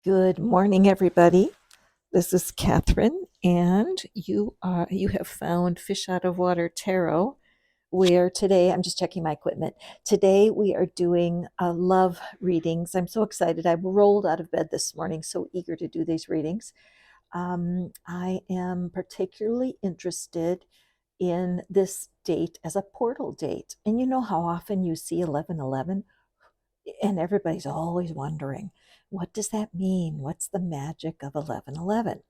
Good morning, everybody. This is Catherine, and you have found Fish Out of Water Tarot, where today I'm just checking my equipment. Today we are doing love readings. I'm so excited. I rolled out of bed this morning, so eager to do these readings. I am particularly interested in this date as a portal date, and you know how often you see 1111. And everybody's always wondering, what does that mean? What's the magic of 1111?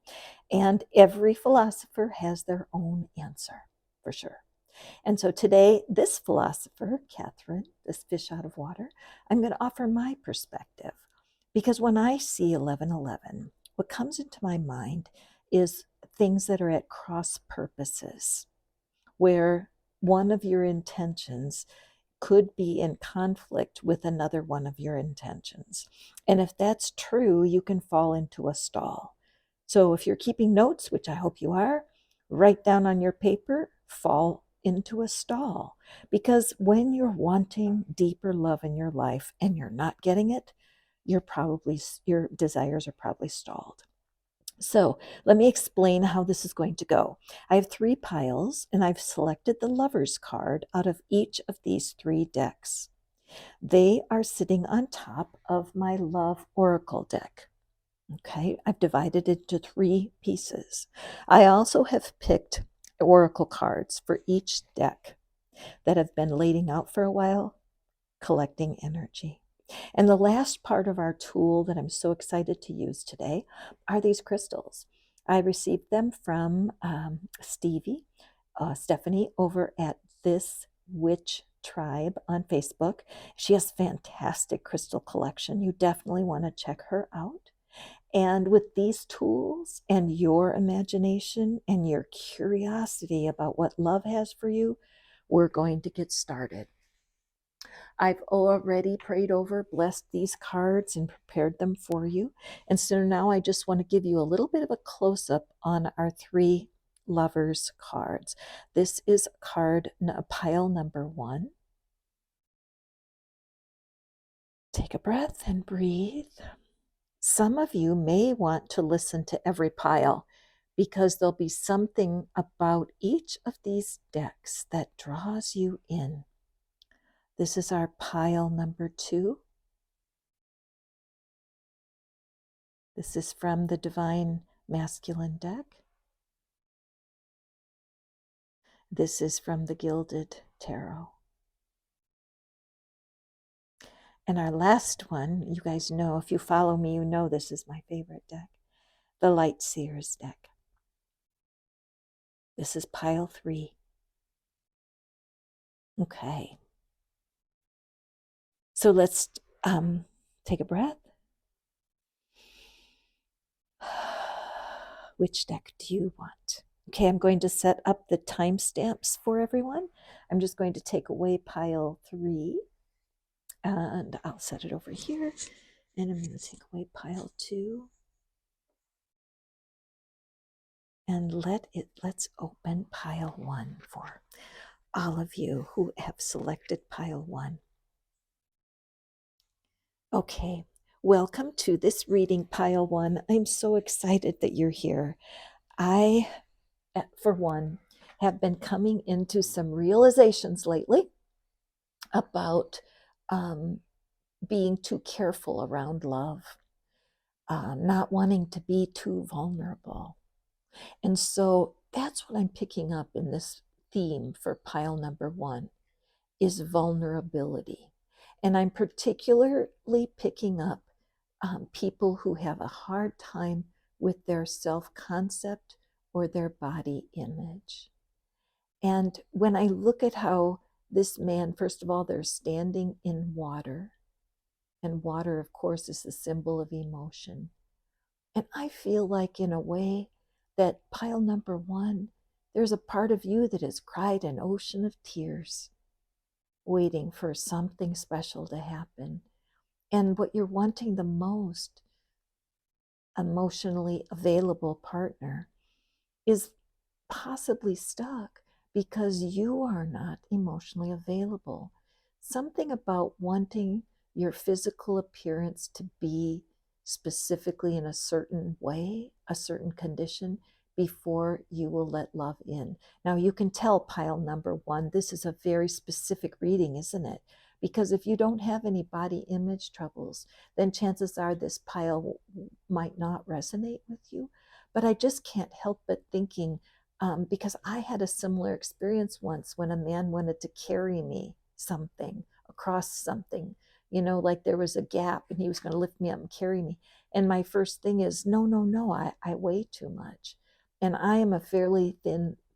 And every philosopher has their own answer, for sure. And so today, this philosopher, Catherine, this fish out of water, I'm going to offer my perspective. Because when I see 1111, what comes into my mind is things that are at cross purposes, where one of your intentions could be in conflict with another one of your intentions. And if that's true, you can fall into a stall. So if you're keeping notes, which I hope you are, write down on your paper, fall into a stall. Because when you're wanting deeper love in your life and you're not getting it, your desires are probably stalled. So let me explain how this is going to go. I have 3 piles, and I've selected the Lover's card out of each of these 3 decks. They are sitting on top of my Love Oracle deck. Okay, I've divided it into 3 pieces. I also have picked Oracle cards for each deck that have been laying out for a while, collecting energy. And the last part of our tool that I'm so excited to use today are these crystals. I received them from Stephanie over at This Witch Tribe on Facebook. She has fantastic crystal collection. You definitely want to check her out. And with these tools and your imagination and your curiosity about what love has for you, we're going to get started. I've already prayed over, blessed these cards, and prepared them for you. And so now I just want to give you a little bit of a close up on our 3 lovers cards. This is pile number 1. Take a breath and breathe. Some of you may want to listen to every pile because there'll be something about each of these decks that draws you in. This is our pile number 2. This is from the Divine Masculine deck. This is from the Gilded Tarot. And our last one, you guys know, if you follow me, you know this is my favorite deck, the Light Seers deck. This is pile 3. Okay. So let's take a breath. Which deck do you want? Okay, I'm going to set up the timestamps for everyone. I'm just going to take away pile 3, and I'll set it over here. And I'm going to take away pile 2. And let's open pile 1 for all of you who have selected pile 1. Okay, welcome to this reading, pile 1. I'm so excited that you're here. I, for one, have been coming into some realizations lately about being too careful around love, not wanting to be too vulnerable. And so that's what I'm picking up in this theme for pile number 1 is vulnerability. And I'm particularly picking up people who have a hard time with their self-concept or their body image. And when I look at how this man, first of all, they're standing in water. And water, of course, is the symbol of emotion. And I feel like, in a way, that pile number 1, there's a part of you that has cried an ocean of tears, waiting for something special to happen. And what you're wanting the most, emotionally available partner, is possibly stuck because you are not emotionally available. Something about wanting your physical appearance to be specifically in a certain way, a certain condition, before you will let love in. Now, you can tell pile number one, this is a very specific reading, isn't it? Because if you don't have any body image troubles, then chances are this pile might not resonate with you. But I just can't help but thinking, because I had a similar experience once when a man wanted to carry me something across something, like there was a gap and he was going to lift me up and carry me. And my first thing is, no, no, no, I weigh too much. And I am a fairly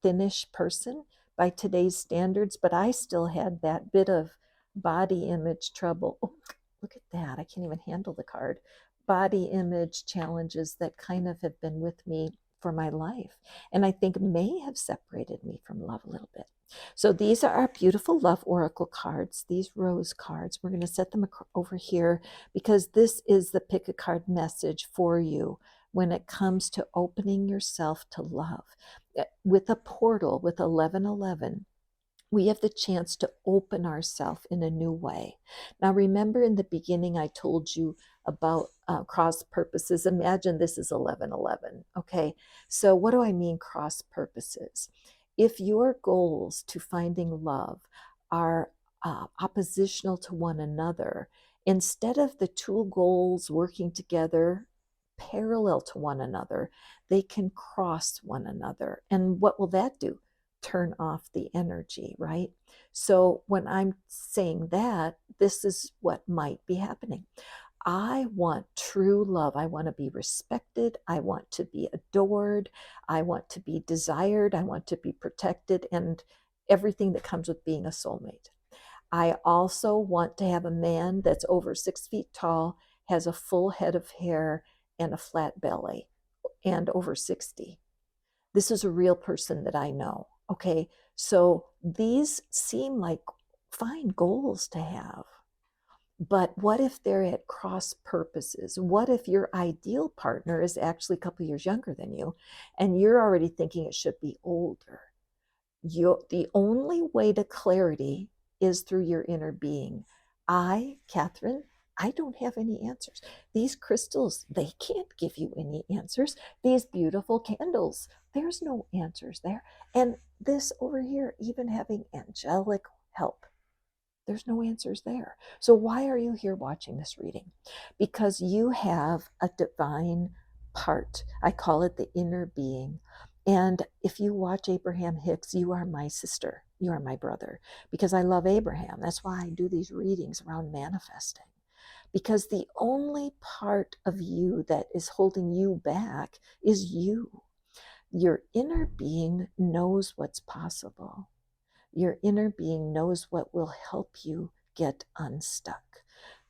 thinnish person by today's standards, but I still had that bit of body image trouble. Oh, look at that. I can't even handle the card. Body image challenges that kind of have been with me for my life, and I think may have separated me from love a little bit. So these are our beautiful love oracle cards, these rose cards. We're going to set them over here because this is the pick a card message for you when it comes to opening yourself to love. With a portal, with 1111, we have the chance to open ourselves in a new way. Now, remember in the beginning, I told you about cross purposes. Imagine this is 1111. Okay, so what do I mean cross purposes? If your goals to finding love are oppositional to one another, instead of the two goals working together parallel to one another, they can cross one another. And what will that do? Turn off the energy, right? So when I'm saying that, this is what might be happening. I want true love. I want to be respected. I want to be adored. I want to be desired. I want to be protected, and everything that comes with being a soulmate. I also want to have a man that's over 6 feet tall, has a full head of hair and a flat belly, and over 60. This is a real person that I know. Okay, so these seem like fine goals to have. But what if they're at cross purposes? What if your ideal partner is actually a couple years younger than you and you're already thinking it should be older? The only way to clarity is through your inner being. Catherine, I don't have any answers. These crystals, they can't give you any answers. These beautiful candles, there's no answers there. And this over here, even having angelic help, there's no answers there. So why are you here watching this reading? Because you have a divine part. I call it the inner being. And if you watch Abraham Hicks, you are my sister. You are my brother. Because I love Abraham. That's why I do these readings around manifesting. Because the only part of you that is holding you back is you. Your inner being knows what's possible. Your inner being knows what will help you get unstuck.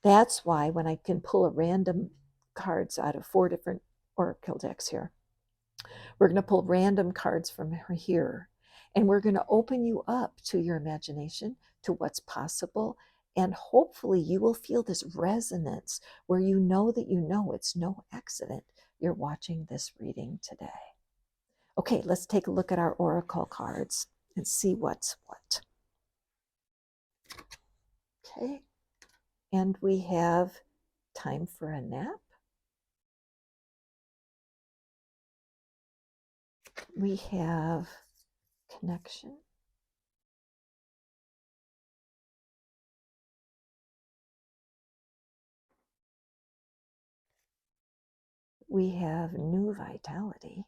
That's why when I can pull a random cards out of 4 different oracle decks here, we're going to pull random cards from here, and we're going to open you up to your imagination, to what's possible, and hopefully you will feel this resonance where you know that you know it's no accident you're watching this reading today. Okay, let's take a look at our oracle cards and see what's what. Okay, and we have time for a nap. We have connection. We have new vitality.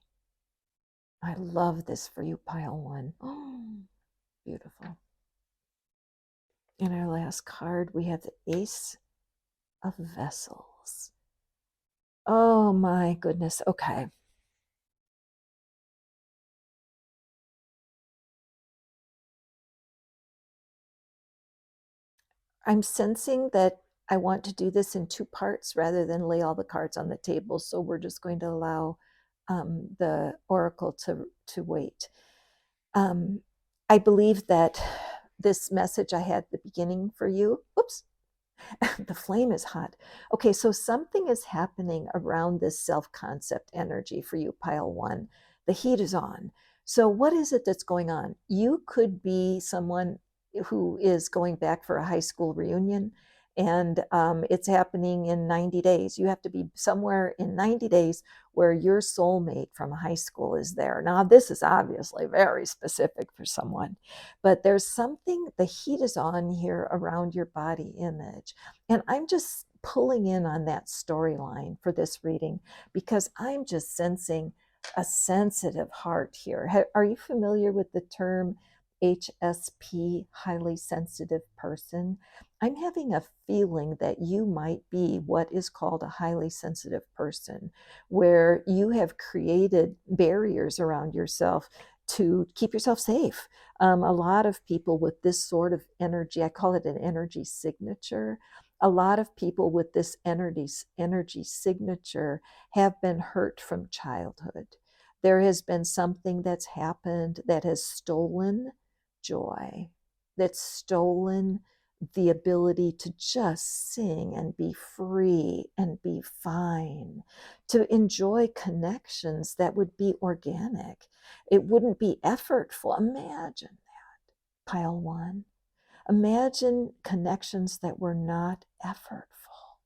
I love this for you, pile one. Oh, beautiful. In our last card, we have the Ace of Vessels. Oh my goodness. Okay. I'm sensing that I want to do this in 2 parts rather than lay all the cards on the table. So we're just going to allow the oracle to wait. I believe that this message I had at the beginning for you, oops, the flame is hot. Okay, so something is happening around this self-concept energy for you, pile one. The heat is on. So what is it that's going on? You could be someone who is going back for a high school reunion, And it's happening in 90 days. You have to be somewhere in 90 days where your soulmate from high school is there. Now, this is obviously very specific for someone, but there's something, the heat is on here around your body image. And I'm just pulling in on that storyline for this reading because I'm just sensing a sensitive heart here. Are you familiar with the term HSP, highly sensitive person? I'm having a feeling that you might be what is called a highly sensitive person, where you have created barriers around yourself to keep yourself safe. A lot of people with this sort of energy, I call it an energy signature. A lot of people with this energy signature have been hurt from childhood. There has been something that's happened that has stolen joy, that's stolen the ability to just sing and be free and be fine, to enjoy connections that would be organic. It wouldn't be effortful. Imagine that, pile one. Imagine connections that were not effortful.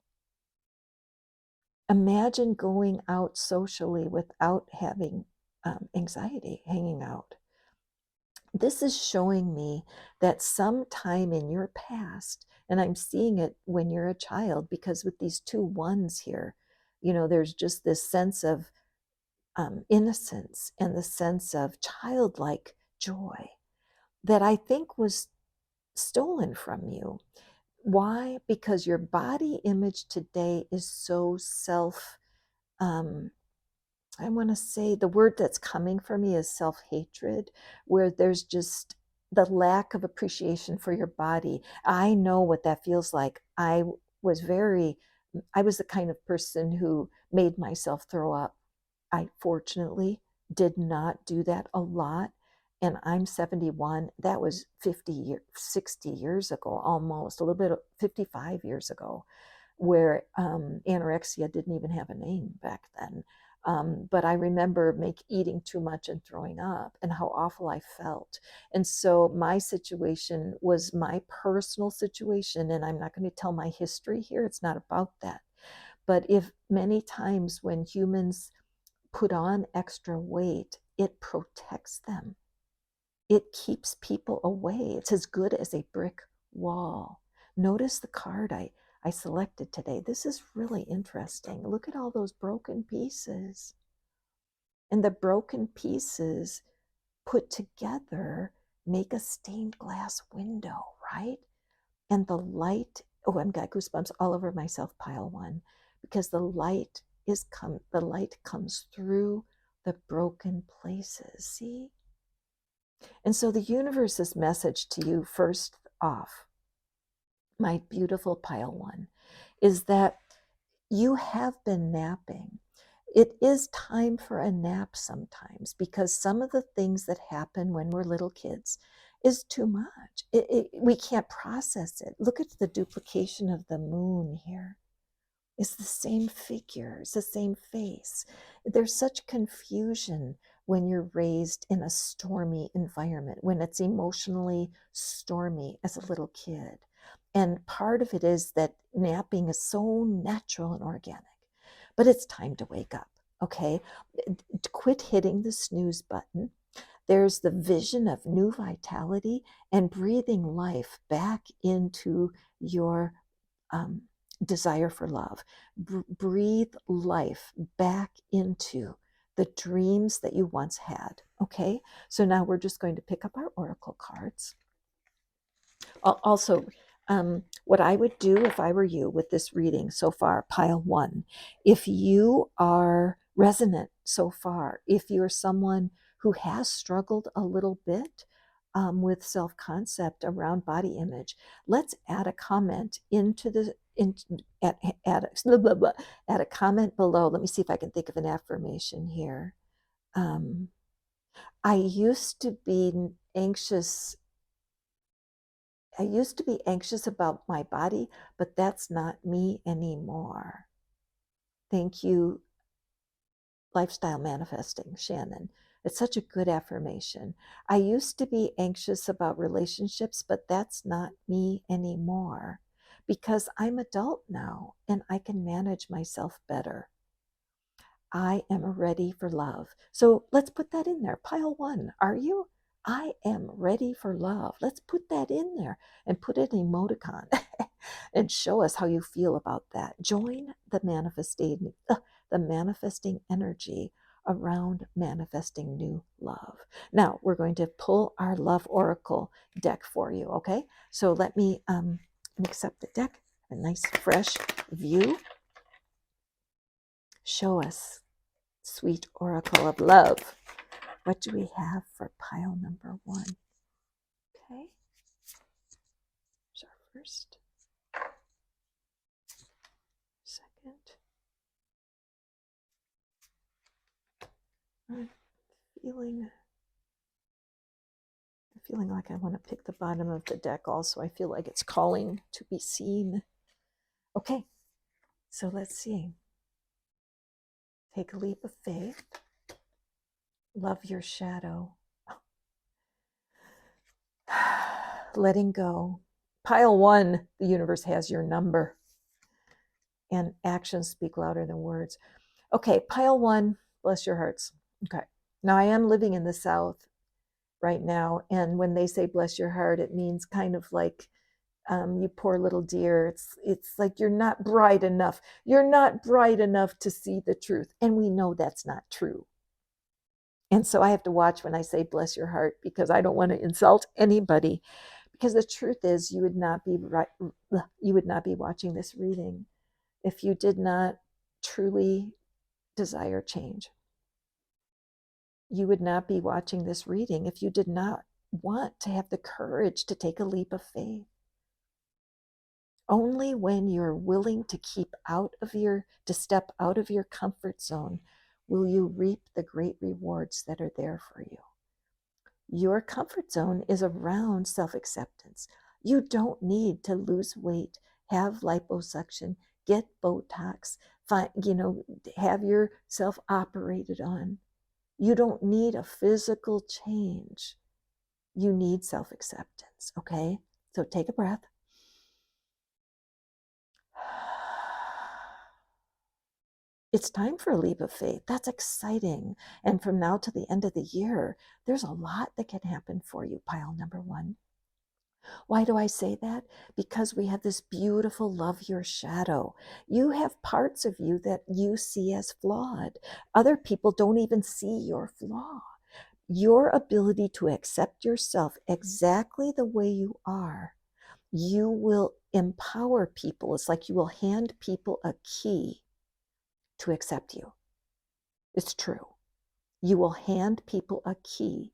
Imagine going out socially without having anxiety, hanging out. This is showing me that sometime in your past, and I'm seeing it when you're a child, because with these two ones here, there's just this sense of innocence and the sense of childlike joy that I think was stolen from you. Why? Because your body image today is so um, I want to say the word that's coming for me is self-hatred, where there's just the lack of appreciation for your body. I know what that feels like. Was very, I was the kind of person who made myself throw up. I fortunately did not do that a lot. And I'm 71. That was 60 years ago, almost a little bit, 55 years ago, where anorexia didn't even have a name back then. But I remember eating too much and throwing up and how awful I felt. And so my situation was my personal situation, and I'm not going to tell my history here. It's not about that. But if many times when humans put on extra weight, it protects them. It keeps people away. It's as good as a brick wall. Notice the card I selected today. This is really interesting. Look at all those broken pieces. And the broken pieces put together make a stained glass window, right? And the light, oh, I've got goosebumps all over myself, pile one, because the light comes through the broken places. See? And so the universe's message to you, first off, my beautiful pile one, is that you have been napping. It is time for a nap sometimes, because some of the things that happen when we're little kids is too much. We can't process it. Look at the duplication of the moon here. It's the same figure, it's the same face. There's such confusion when you're raised in a stormy environment, when it's emotionally stormy as a little kid. And part of it is that napping is so natural and organic, but it's time to wake up, okay? Quit hitting the snooze button. There's the vision of new vitality and breathing life back into your um, desire for love. Breathe life back into the dreams that you once had. Okay, so now we're just going to pick up our oracle cards. Also, what I would do if I were you with this reading so far, pile one, if you are resonant so far, if you're someone who has struggled a little bit with self-concept around body image, let's add a comment into the blah, blah, blah, add a comment below. Let me see if I can think of an affirmation here. I used to be anxious about my body, but that's not me anymore. Thank you, Lifestyle Manifesting, Shannon. It's such a good affirmation. I used to be anxious about relationships, but that's not me anymore. because I'm adult now and I can manage myself better. I am ready for love. So let's put that in there. Pile one, are you? I am ready for love. Let's put that in there and put an emoticon and show us how you feel about that. Join the manifesting energy around manifesting new love. Now we're going to pull our love oracle deck for you. Okay, so let me mix up the deck. A nice fresh view. Show us, sweet oracle of love. What do we have for pile number one? Okay, here's our first, second. I'm feeling like I want to pick the bottom of the deck also. I feel like it's calling to be seen. Okay, so let's see. Take a leap of faith. Love your shadow. Letting go. Pile one, the universe has your number. And actions speak louder than words. Okay, pile one, bless your hearts. Okay, now I am living in the South right now. And when they say bless your heart, it means kind of like, you poor little dear. It's like you're not bright enough. You're not bright enough to see the truth. And we know that's not true. And so I have to watch when I say bless your heart, because I don't want to insult anybody. Because the truth is, you would not be watching this reading if you did not truly desire change. You would not be watching this reading if you did not want to have the courage to take a leap of faith. Only when you're willing to step out of your comfort zone will you reap the great rewards that are there for you. Your comfort zone is around self-acceptance. You don't need to lose weight, have liposuction, get Botox, have yourself operated on. You don't need a physical change. You need self-acceptance, okay? So take a breath. It's time for a leap of faith. That's exciting. And from now to the end of the year, there's a lot that can happen for you, pile number one. Why do I say that? Because we have this beautiful love your shadow. You have parts of you that you see as flawed. Other people don't even see your flaw. Your ability to accept yourself exactly the way you are, you will empower people. It's like you will hand people a key to accept you. It's true. You will hand people a key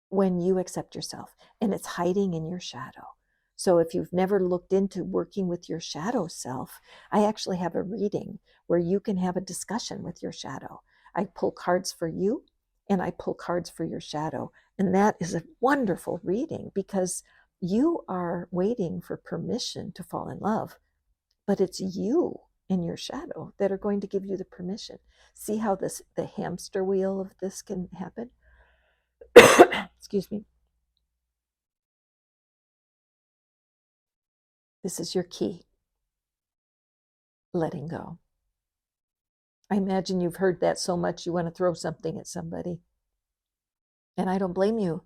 when you accept yourself, and it's hiding in your shadow. So if you've never looked into working with your shadow self, I actually have a reading where you can have a discussion with your shadow. I pull cards for you and I pull cards for your shadow. And that is a wonderful reading because you are waiting for permission to fall in love, but it's you and your shadow that are going to give you the permission. See how the hamster wheel of this can happen? Excuse me. This is your key. Letting go. I imagine you've heard that so much you want to throw something at somebody. And I don't blame you.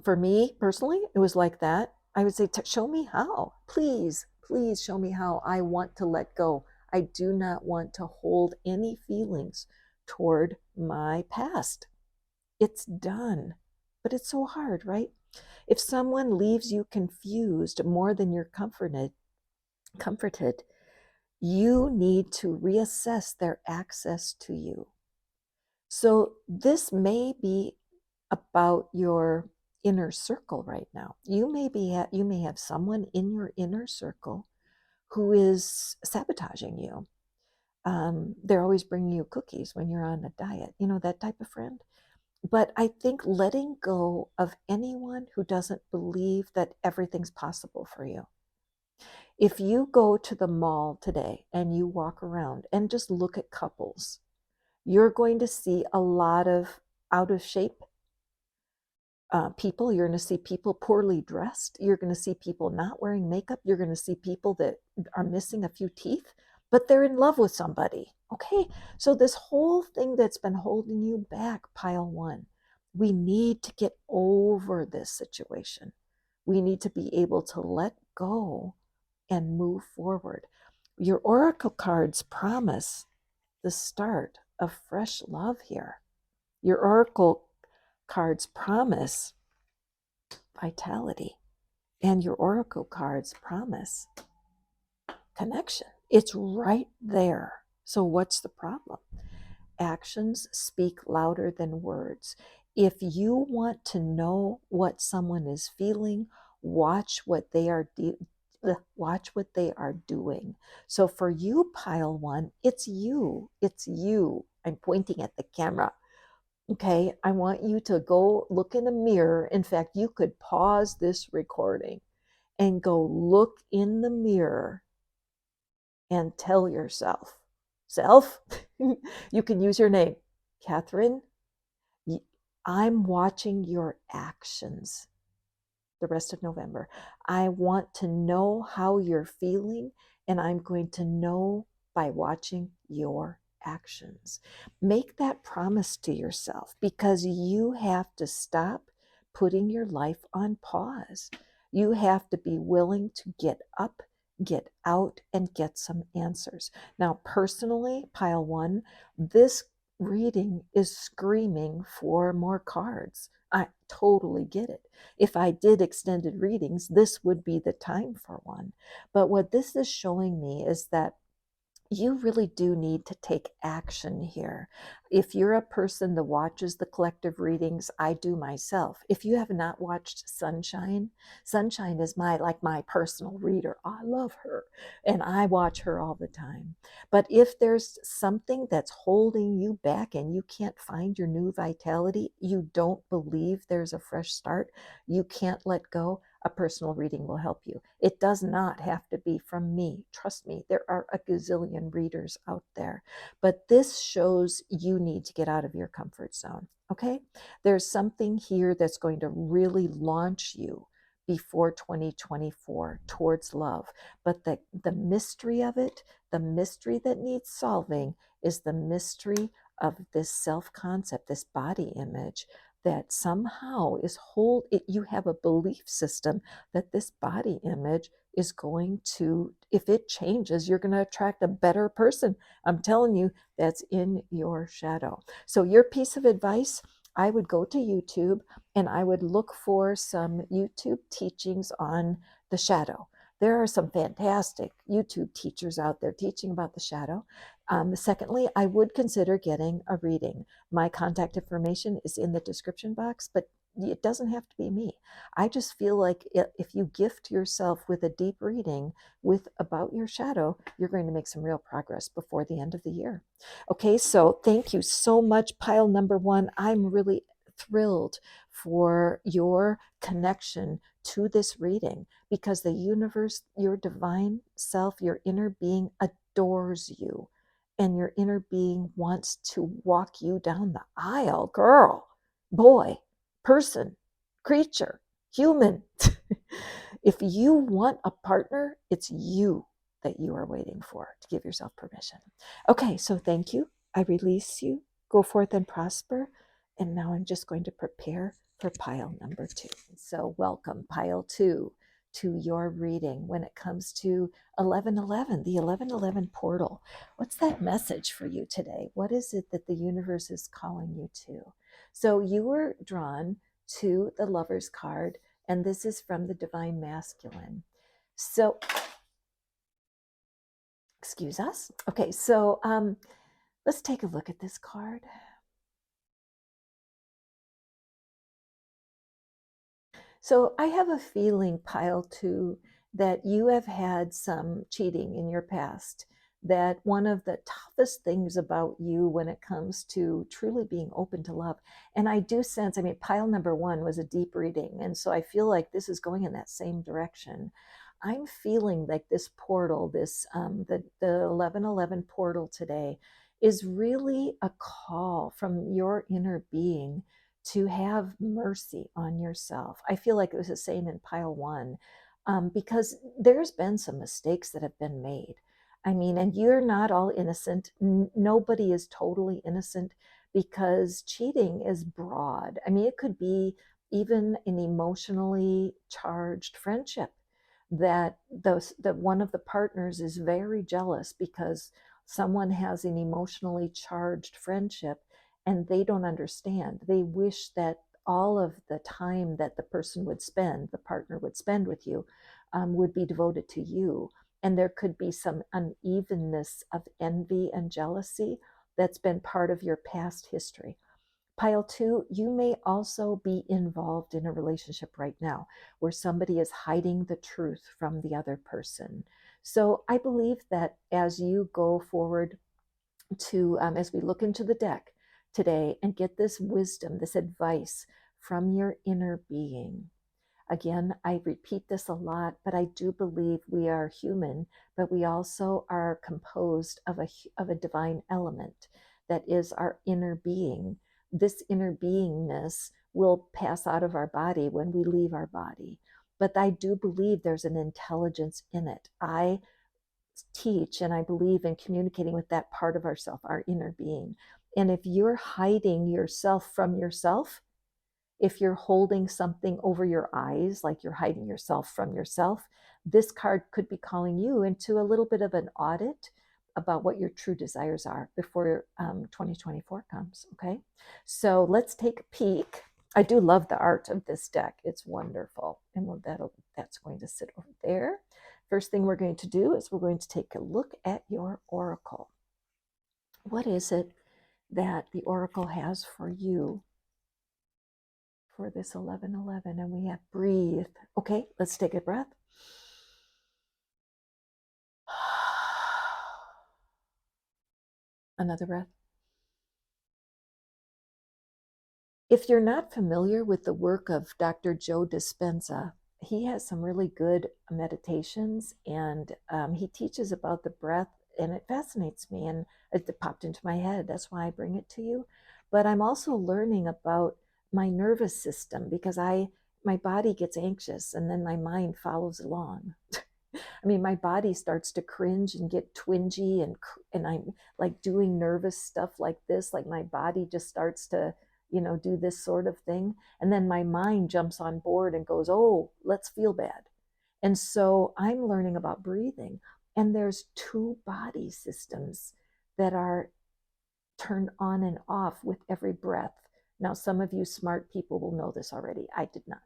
For me personally, it was like that. I would say, show me how. Please, please show me how. I want to let go. I do not want to hold any feelings toward my past. It's done. But it's so hard, right? If someone leaves you confused more than you're comforted, you need to reassess their access to you. So this may be about your inner circle right now. You may have someone in your inner circle who is sabotaging you. They're always bringing you cookies when you're on a diet, that type of friend. But I think letting go of anyone who doesn't believe that everything's possible for you. If you go to the mall today and you walk around and just look at couples, you're going to see a lot of out of shape, people. You're going to see people poorly dressed. You're going to see people not wearing makeup. You're going to see people that are missing a few teeth, but they're in love with somebody. Okay, so this whole thing that's been holding you back, pile one, we need to get over this situation. We need to be able to let go and move forward. Your oracle cards promise the start of fresh love here. Your oracle cards promise vitality, and your oracle cards promise connection. It's right there. So, what's the problem? Actions speak louder than words. If you want to know what someone is feeling, watch what they are watch what they are doing. So for you, pile one, it's you. It's you. I'm pointing at the camera. Okay, I want you to go look in a mirror. In fact, you could pause this recording and go look in the mirror and tell yourself, self, you can use your name, Catherine, I'm watching your actions the rest of November. I want to know how you're feeling, and I'm going to know by watching your actions. Make that promise to yourself, because you have to stop putting your life on pause. You have to be willing to get up, get out, and get some answers. Now, personally, pile one, this reading is screaming for more cards. I totally get it. If I did extended readings, this would be the time for one. But what this is showing me is that you really do need to take action here. If you're a person that watches the collective readings, I do myself. If you have not watched Sunshine, Sunshine is my personal reader. I love her and I watch her all the time. But if there's something that's holding you back and you can't find your new vitality, you don't believe there's a fresh start, you can't let go, a personal reading will help you. It does not have to be from me. Trust me, there are a gazillion readers out there. But this shows you need to get out of your comfort zone, okay? There's something here that's going to really launch you before 2024 towards love. But the mystery of it, the mystery that needs solving, is the mystery of this self-concept, this body image that somehow is you have a belief system that this body image is going to, if it changes, you're going to attract a better person. I'm telling you, that's in your shadow. So your piece of advice, I would go to YouTube and I would look for some YouTube teachings on the shadow. There are some fantastic YouTube teachers out there teaching about the shadow. Secondly, I would consider getting a reading. My contact information is in the description box, but it doesn't have to be me. I just feel like if you gift yourself with a deep reading with about your shadow, you're going to make some real progress before the end of the year. Okay, so thank you so much, pile number one. I'm really thrilled for your connection to this reading, because the universe, your divine self, your inner being adores you, and your inner being wants to walk you down the aisle, girl, boy, person, creature, human. If you want a partner, it's you that you are waiting for, to give yourself permission. Okay, so thank you. I release you. Go forth and prosper. And now I'm just going to prepare for pile number two. So welcome, pile two, to your reading when it comes to 1111, the 1111 portal. What's that message for you today? What is it that the universe is calling you to? So you were drawn to the Lover's card, and this is from the Divine Masculine. So, excuse us. Okay, so let's take a look at this card. So I have a feeling, pile two, that you have had some cheating in your past, that one of the toughest things about you when it comes to truly being open to love, and I do sense, I mean, pile number one was a deep reading, and so I feel like this is going in that same direction. I'm feeling like this portal, the 1111 portal today is really a call from your inner being to have mercy on yourself. I feel like it was the same in pile one, because there's been some mistakes that have been made. I mean, and you're not all innocent. Nobody is totally innocent, because cheating is broad. I mean, it could be even an emotionally charged friendship that that one of the partners is very jealous because someone has an emotionally charged friendship, and they don't understand. They wish that all of the time that the person would spend, the partner would spend with you, would be devoted to you. And there could be some unevenness of envy and jealousy that's been part of your past history. Pile two, you may also be involved in a relationship right now where somebody is hiding the truth from the other person. So I believe that as you go forward to, as we look into the deck today and get this wisdom, this advice from your inner being. Again, I repeat this a lot, but I do believe we are human, but we also are composed of a divine element that is our inner being. This inner beingness will pass out of our body when we leave our body. But I do believe there's an intelligence in it. I teach and I believe in communicating with that part of ourself, our inner being. And if you're hiding yourself from yourself, if you're holding something over your eyes, like you're hiding yourself from yourself, this card could be calling you into a little bit of an audit about what your true desires are before 2024 comes. Okay, so let's take a peek. I do love the art of this deck. It's wonderful. And that's going to sit over there. First thing we're going to do is we're going to take a look at your oracle. What is it that the oracle has for you for this 11:11? And we have breathe. Okay, let's take a breath. Another breath. If you're not familiar with the work of Dr. Joe Dispenza, he has some really good meditations, and he teaches about the breath, and it fascinates me, and it popped into my head. That's why I bring it to you. But I'm also learning about my nervous system, because my body gets anxious and then my mind follows along. I mean, my body starts to cringe and get twingy, and I'm like doing nervous stuff like this, like my body just starts to, do this sort of thing. And then my mind jumps on board and goes, "Oh, let's feel bad." And so I'm learning about breathing. And there's two body systems that are turned on and off with every breath. Now, some of you smart people will know this already. I did not.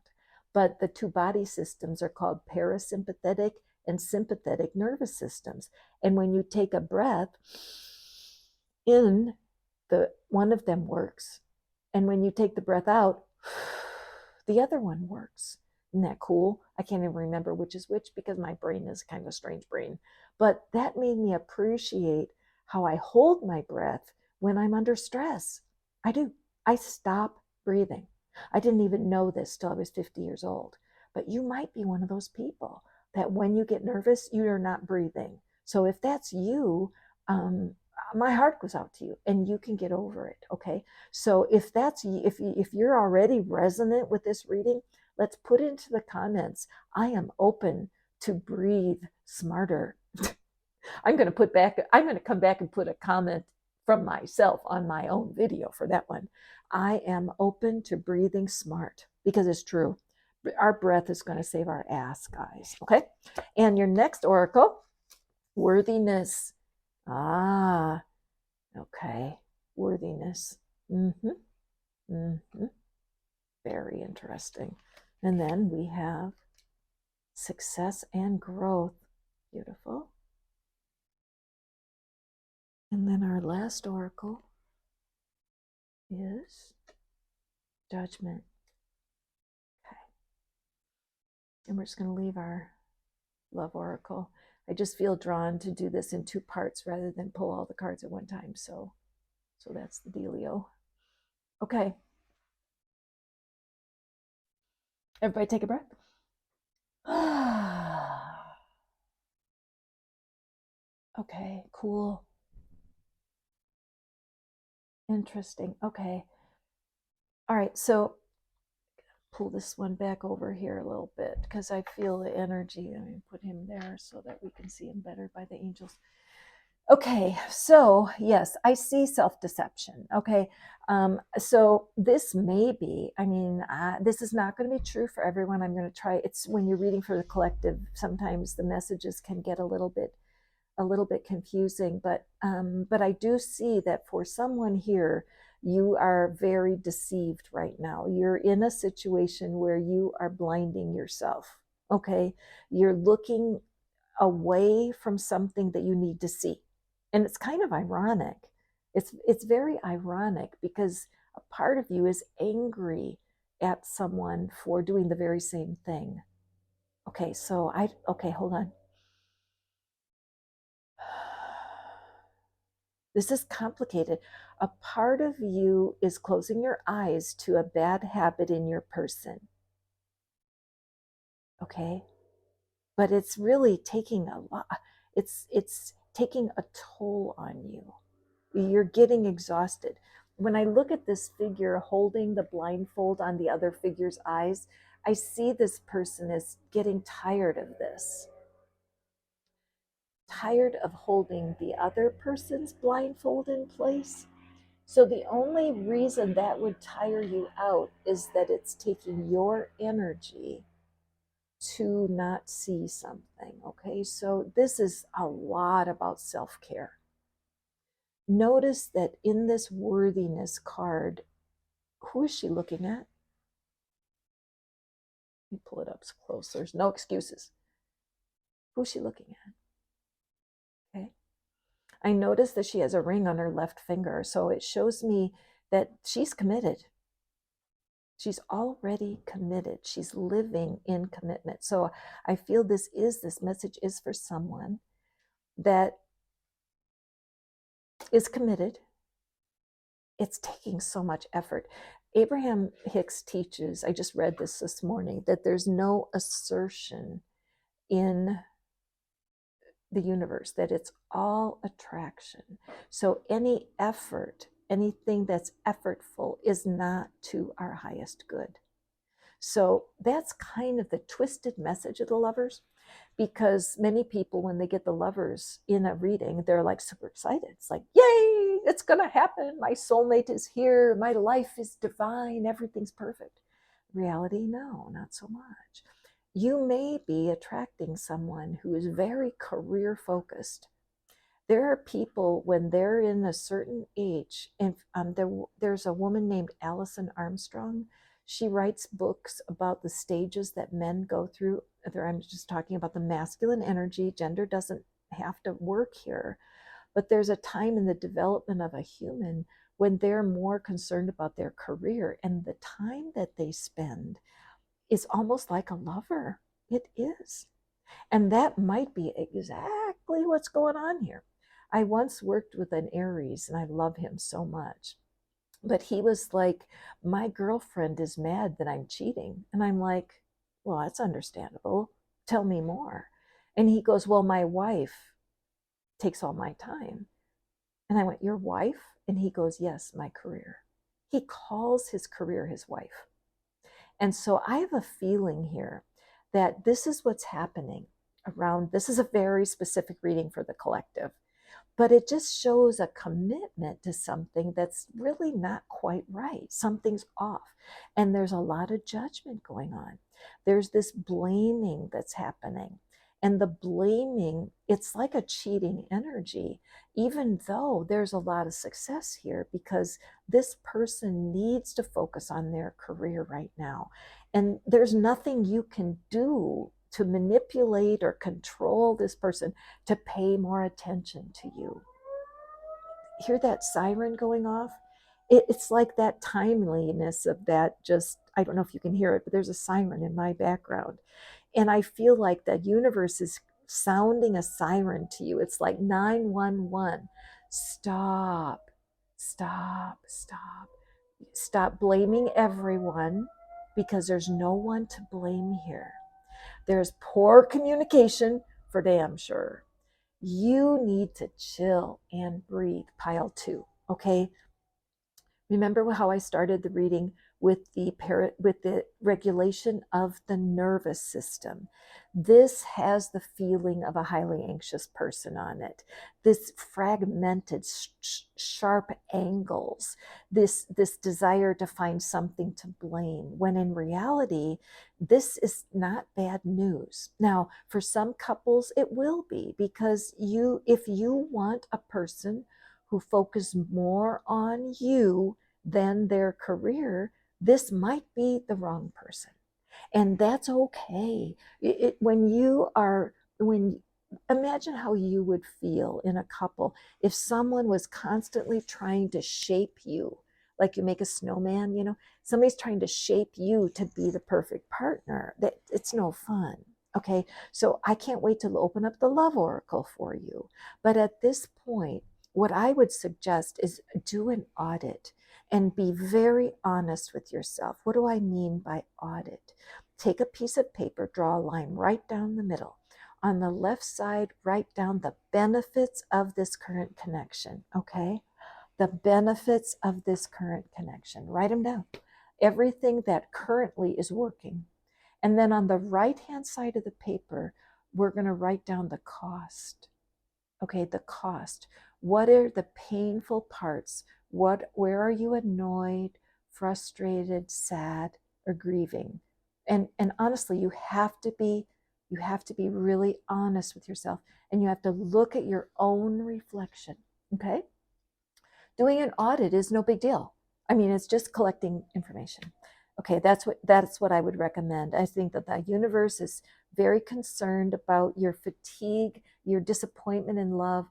But the two body systems are called parasympathetic and sympathetic nervous systems. And when you take a breath in, the one of them works. And when you take the breath out, the other one works. Isn't that cool? I can't even remember which is which because my brain is kind of a strange brain. But that made me appreciate how I hold my breath when I'm under stress. I do. I stop breathing. I didn't even know this till I was 50 years old. But you might be one of those people that when you get nervous, you are not breathing. So if that's you, my heart goes out to you, and you can get over it. Okay. So if you're already resonant with this reading, let's put into the comments, I am open to breathe smarter. I'm going to come back and put a comment from myself on my own video for that one. I am open to breathing smart, because it's true. Our breath is going to save our ass, guys. Okay. And your next oracle, worthiness. Ah, okay. Worthiness. Very interesting. And then we have success and growth. Beautiful. And then our last oracle is judgment. Okay. And we're just going to leave our love oracle. I just feel drawn to do this in two parts rather than pull all the cards at one time. So that's the dealio. Okay. Everybody take a breath. Okay, cool. Interesting. Okay. All right, so pull this one back over here a little bit because I feel the energy. I'm going to put him there so that we can see him better by the angels. Okay, so yes, I see self-deception. Okay, so this may be, this is not going to be true for everyone. I'm going to try. It's when you're reading for the collective, sometimes the messages can get a little bit confusing, but I do see that for someone here, you are very deceived right now. You're in a situation where you are blinding yourself. Okay, you're looking away from something that you need to see. And it's kind of ironic. It's very ironic because a part of you is angry at someone for doing the very same thing. Okay, okay, hold on. This is complicated. A part of you is closing your eyes to a bad habit in your person. Okay? But it's really taking a lot, it's taking a toll on you. You're getting exhausted. When I look at this figure holding the blindfold on the other figure's eyes, I see this person as getting tired of this, tired of holding the other person's blindfold in place. So the only reason that would tire you out is that it's taking your energy to not see something. Okay, so this is a lot about self-care. Notice that in this worthiness card, who is she looking at? Let me pull it up close. There's no excuses. Who's she looking at? Okay. I notice that she has a ring on her left finger. So it shows me that she's committed. She's already committed. She's living in commitment. So I feel this message is for someone that is committed. It's taking so much effort. Abraham Hicks teaches, I just read this morning, that there's no assertion in the universe, that it's all attraction. So any effort, anything that's effortful is not to our highest good. So that's kind of the twisted message of the lovers, because many people, when they get the lovers in a reading, they're like super excited. It's like, yay, it's going to happen. My soulmate is here. My life is divine. Everything's perfect. Reality, no, not so much. You may be attracting someone who is very career focused. There are people when they're in a certain age, and there's a woman named Alison Armstrong. She writes books about the stages that men go through. I'm just talking about the masculine energy. Gender doesn't have to work here, but there's a time in the development of a human when they're more concerned about their career, and the time that they spend is almost like a lover. It is. And that might be exactly what's going on here. I once worked with an Aries, and I love him so much. But he was like, my girlfriend is mad that I'm cheating. And I'm like, well, that's understandable. Tell me more. And he goes, well, my wife takes all my time. And I went, your wife? And he goes, yes, my career. He calls his career his wife. And so I have a feeling here that this is what's happening around. This is a very specific reading for the collective, but it just shows a commitment to something that's really not quite right. Something's off. And there's a lot of judgment going on. There's this blaming that's happening. And the blaming, it's like a cheating energy, even though there's a lot of success here, because this person needs to focus on their career right now. And there's nothing you can do to manipulate or control this person to pay more attention to you. Hear that siren going off? It's like that timeliness of that. Just, I don't know if you can hear it, but there's a siren in my background. And I feel like the universe is sounding a siren to you. It's like 911. Stop, stop, stop. Stop blaming everyone, because there's no one to blame here. There's poor communication for damn sure. You need to chill and breathe, pile two, okay? Remember how I started the reading with the regulation of the nervous system. This has the feeling of a highly anxious person on it. This fragmented, sharp angles, this desire to find something to blame, when in reality, this is not bad news. Now, for some couples, it will be, because if you want a person who focuses more on you than their career, this might be the wrong person. And that's okay. When you are, when imagine how you would feel in a couple if someone was constantly trying to shape you, like you make a snowman, somebody's trying to shape you to be the perfect partner. That it's no fun. Okay, so I can't wait to open up the love oracle for you. But at this point, what I would suggest is do an audit and be very honest with yourself. What do I mean by audit? Take a piece of paper, draw a line right down the middle. On the left side, write down the benefits of this current connection, okay? The benefits of this current connection. Write them down. Everything that currently is working. And then on the right-hand side of the paper, we're going to write down the cost. Okay, the cost. What are the painful parts? Where are you annoyed, frustrated, sad, or grieving? And honestly, you have to be really honest with yourself, and you have to look at your own reflection. Okay? Doing an audit is no big deal. I mean, it's just collecting information. Okay, that's what I would recommend. I think that the universe is very concerned about your fatigue, your disappointment in love,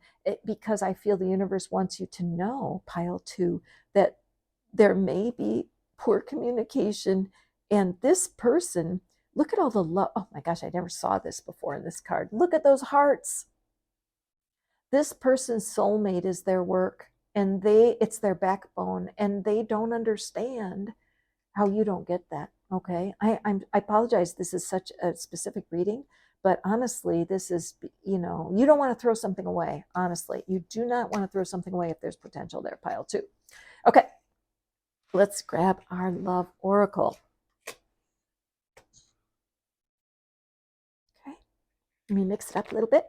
because I feel the universe wants you to know, pile 2, that there may be poor communication, and this person, look at all the love. Oh my gosh, I never saw this before in this card. Look at those hearts. This person's soulmate is their work, and it's their backbone, and they don't understand how you don't get that. Okay, I apologize. This is such a specific reading, but honestly, this is, you don't want to throw something away. Honestly, you do not want to throw something away if there's potential there, pile 2. Okay, let's grab our love oracle. Okay, let me mix it up a little bit.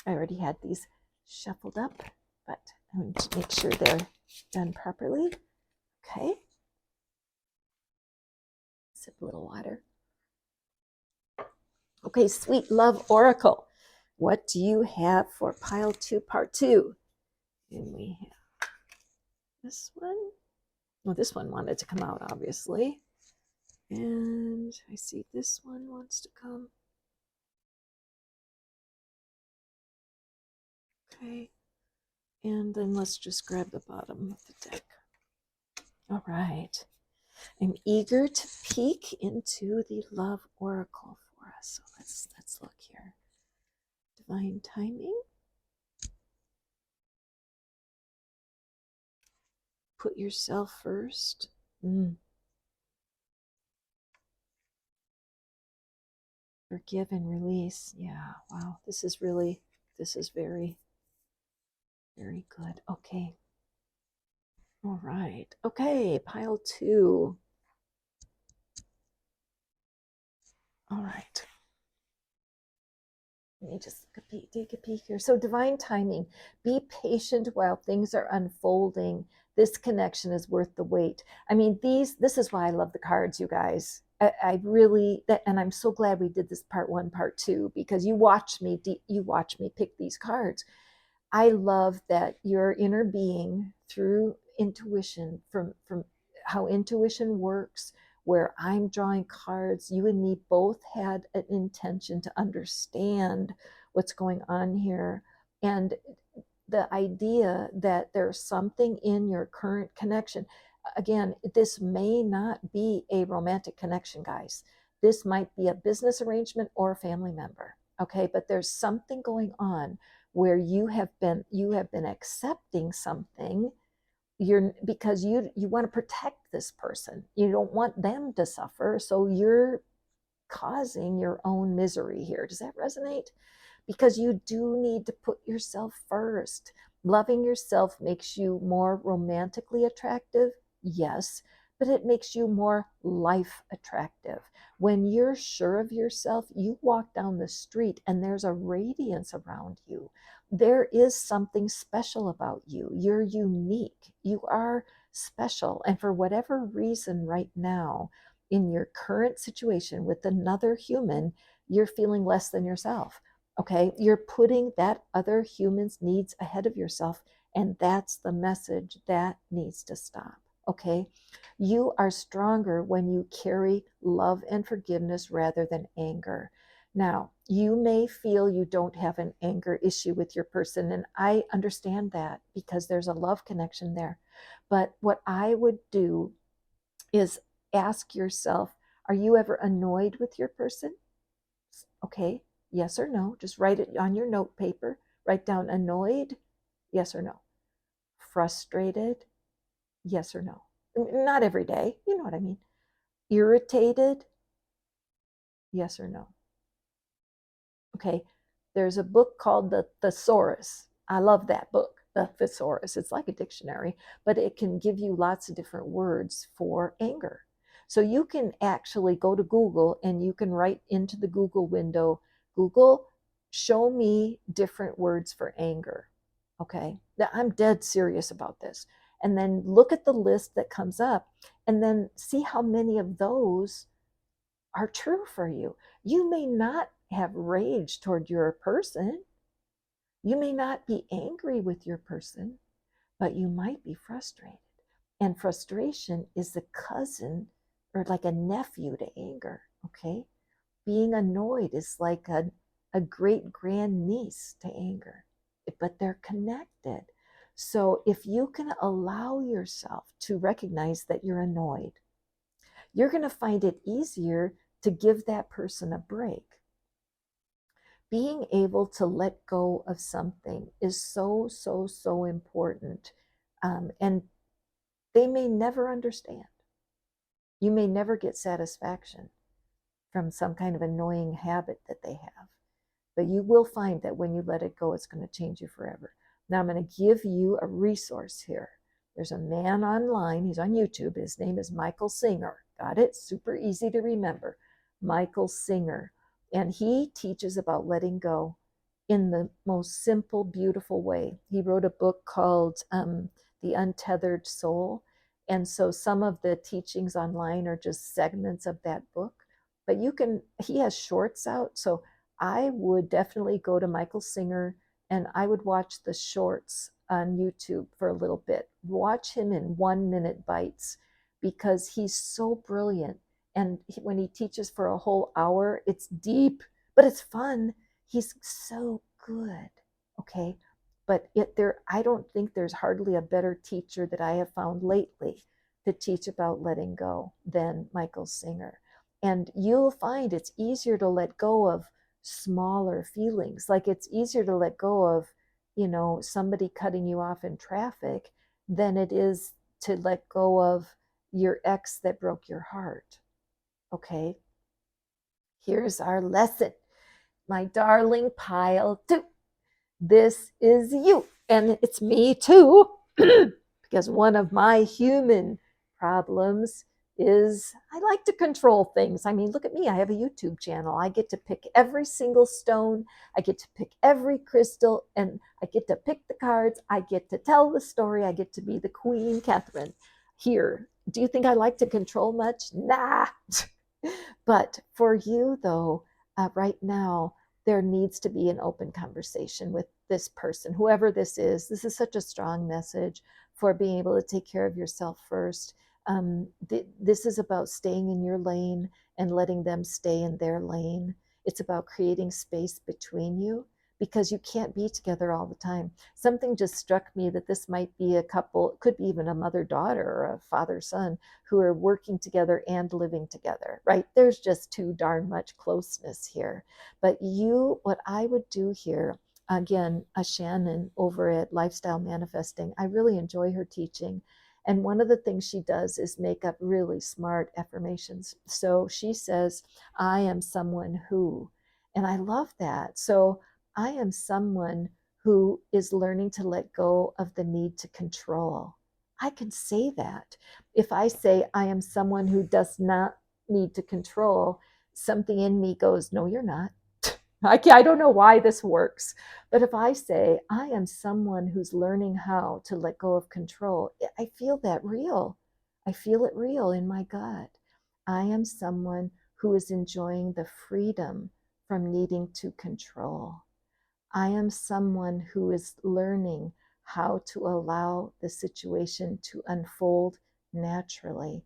I already had these shuffled up, but I'm going to make sure they're done properly. Okay. Sip a little water. Okay, sweet love oracle. What do you have for pile 2, part 2? And we have this one. Well, this one wanted to come out, obviously. And I see this one wants to come. Okay. And then let's just grab the bottom of the deck. All right. I'm eager to peek into the love oracle for us. So let's look here. Divine timing. Put yourself first. Forgive and release. Yeah, wow. This is very, very good. Okay. All right. Okay, pile 2. All right. Let me just take a peek here. So divine timing. Be patient while things are unfolding. This connection is worth the wait. I mean, this is why I love the cards, you guys. I really, and I'm so glad we did this part 1, part 2, because you watch me pick these cards. I love that your inner being, through intuition, from how intuition works, where I'm drawing cards, you and me both had an intention to understand what's going on here. And the idea that there's something in your current connection. Again, this may not be a romantic connection, guys. This might be a business arrangement or a family member. Okay, but there's something going on where you have been accepting something, because you want to protect this person. You don't want them to suffer, so you're causing your own misery here. Does that resonate? Because you do need to put yourself first. Loving yourself makes you more romantically attractive, yes, but it makes you more life attractive. When you're sure of yourself, you walk down the street and there's a radiance around you. There is something special about you. You're unique. You are special. And for whatever reason, right now, in your current situation with another human, you're feeling less than yourself. Okay, you're putting that other human's needs ahead of yourself, and that's the message that needs to stop. Okay, you are stronger when you carry love and forgiveness rather than anger. Now, you may feel you don't have an anger issue with your person, and I understand that because there's a love connection there. But what I would do is ask yourself, are you ever annoyed with your person? Okay, yes or no. Just write it on your note paper. Write down annoyed, yes or no. Frustrated, yes or no. Not every day, you know what I mean. Irritated, yes or no. Okay, there's a book called The Thesaurus. I love that book, The Thesaurus. It's like a dictionary, but it can give you lots of different words for anger. So you can actually go to Google and you can write into the Google window, Google, show me different words for anger. Okay, I'm dead serious about this. And then look at the list that comes up and then see how many of those are true for you. You may not have rage toward your person. You may not be angry with your person, but you might be frustrated. And frustration is the cousin or like a nephew to anger. Okay. Being annoyed is like a great grand niece to anger, but they're connected. So if you can allow yourself to recognize that you're annoyed, you're going to find it easier to give that person a break. Being able to let go of something is so, so, so important. And they may never understand. You may never get satisfaction from some kind of annoying habit that they have. But you will find that when you let it go, it's going to change you forever. Now, I'm going to give you a resource here. There's a man online. He's on YouTube. His name is Michael Singer. Got it? Super easy to remember. Michael Singer. And he teaches about letting go in the most simple, beautiful way. He wrote a book called The Untethered Soul. And so some of the teachings online are just segments of that book. But he has shorts out. So I would definitely go to Michael Singer and I would watch the shorts on YouTube for a little bit. Watch him in 1 minute bites because he's so brilliant. And when he teaches for a whole hour, it's deep, but it's fun. He's so good. Okay. But I don't think there's hardly a better teacher that I have found lately to teach about letting go than Michael Singer. And you'll find it's easier to let go of smaller feelings. Like it's easier to let go of, somebody cutting you off in traffic than it is to let go of your ex that broke your heart. Okay. Here's our lesson. My darling pile 2. This is you. And it's me too. Because one of my human problems is I like to control things. I mean, look at me. I have a YouTube channel. I get to pick every single stone. I get to pick every crystal and I get to pick the cards. I get to tell the story. I get to be the Queen Catherine here. Do you think I like to control much? Nah. But for you though, right now, there needs to be an open conversation with this person, whoever this is. This is such a strong message for being able to take care of yourself first. This is about staying in your lane and letting them stay in their lane. It's about creating space between you because you can't be together all the time. Something just struck me that this might be a couple, could be even a mother-daughter or a father-son who are working together and living together, right? There's just too darn much closeness here. But what I would do here, again, Shannon over at Lifestyle Manifesting, I really enjoy her teaching. And one of the things she does is make up really smart affirmations. So she says, I am someone who, and I love that. So I am someone who is learning to let go of the need to control. I can say that. If I say I am someone who does not need to control, something in me goes, no, you're not. I don't know why this works. But if I say, I am someone who's learning how to let go of control, I feel that real. I feel it real in my gut. I am someone who is enjoying the freedom from needing to control. I am someone who is learning how to allow the situation to unfold naturally.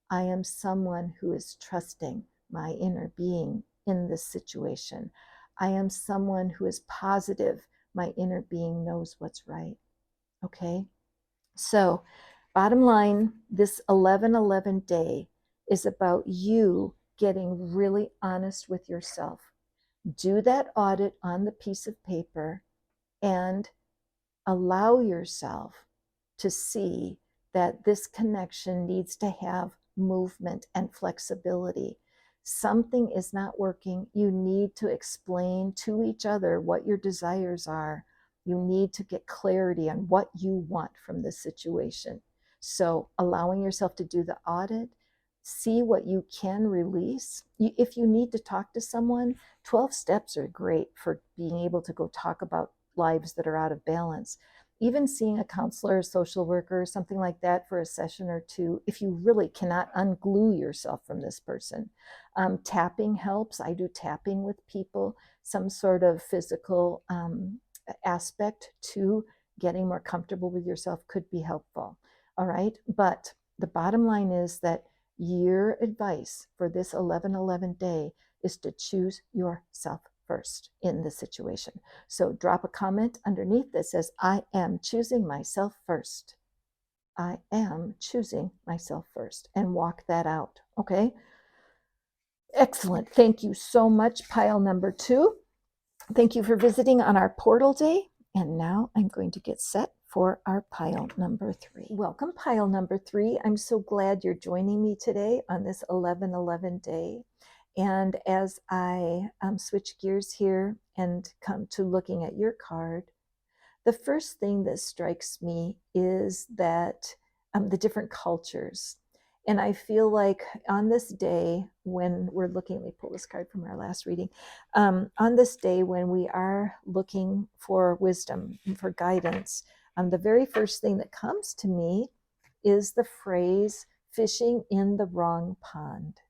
I am someone who is trusting my inner being in this situation. I am someone who is positive my inner being knows what's right. Okay? So, bottom line, this 11/11 day is about you getting really honest with yourself. Do that audit on the piece of paper and allow yourself to see that this connection needs to have movement and flexibility. Something is not working. You need to explain to each other what your desires are. You need to get clarity on what you want from this situation. So, allowing yourself to do the audit, see what you can release. If you need to talk to someone, 12 steps are great for being able to go talk about lives that are out of balance. Even seeing a counselor, a social worker, something like that for a session or two, if you really cannot unglue yourself from this person. Tapping helps. I do tapping with people, some sort of physical aspect to getting more comfortable with yourself could be helpful. All right. But the bottom line is that your advice for this 11/11 day is to choose yourself first in the situation. So drop a comment underneath that says, I am choosing myself first. I am choosing myself first, and walk that out. Okay. Excellent. Thank you so much, pile number 2. Thank you for visiting on our portal day. And now I'm going to get set for our pile number 3. Welcome, pile number 3. I'm so glad you're joining me today on this 11/11 day. And as I switch gears here and come to looking at your card, the first thing that strikes me is that the different cultures. And I feel like on this day, when we're looking, let me pull this card from our last reading. On this day, when we are looking for wisdom, for guidance, the very first thing that comes to me is the phrase fishing in the wrong pond.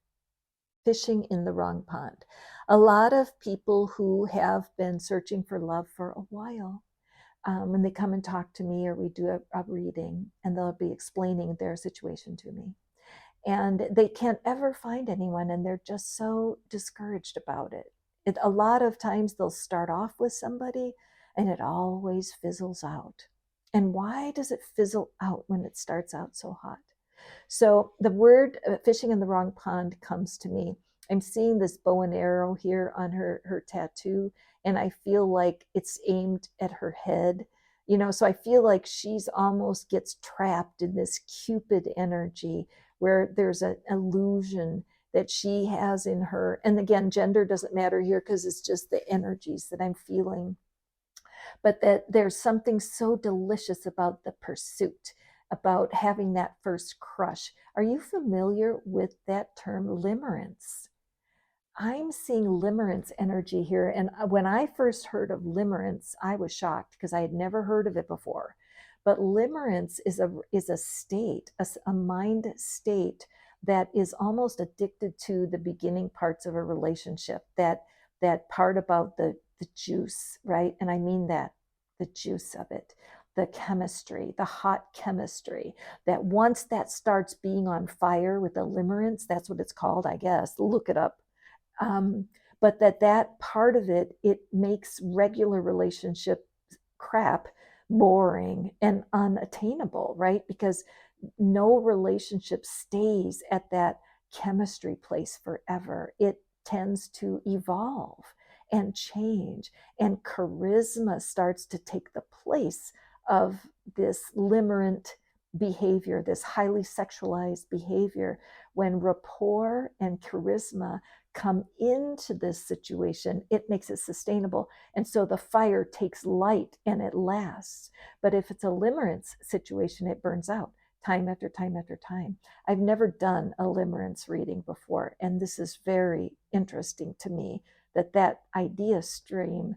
Fishing in the wrong pond. A lot of people who have been searching for love for a while, when they come and talk to me, or we do a reading, and they'll be explaining their situation to me, and they can't ever find anyone, and they're just so discouraged about it. A lot of times they'll start off with somebody and it always fizzles out. And why does it fizzle out when it starts out so hot? So the word fishing in the wrong pond comes to me. I'm seeing this bow and arrow here on her tattoo, and I feel like it's aimed at her head. So I feel like she's almost gets trapped in this Cupid energy, where there's an illusion that she has in her. And again, gender doesn't matter here, because it's just the energies that I'm feeling. But that there's something so delicious about the pursuit, about having that first crush. Are you familiar with that term, limerence? I'm seeing limerence energy here. And when I first heard of limerence, I was shocked, because I had never heard of it before. But limerence is a state, a mind state that is almost addicted to the beginning parts of a relationship. That part about the juice, right? And I mean that, the juice of it, the chemistry, the hot chemistry, that once that starts being on fire with the limerence, that's what it's called, I guess. Look it up. But that part of it makes regular relationship crap boring and unattainable, right? Because no relationship stays at that chemistry place forever. It tends to evolve and change, and charisma starts to take the place of this limerent behavior, this highly sexualized behavior, when rapport and charisma come into this situation, it makes it sustainable. And so the fire takes light and it lasts. But if it's a limerence situation, it burns out time after time after time. I've never done a limerence reading before, and this is very interesting to me that that idea stream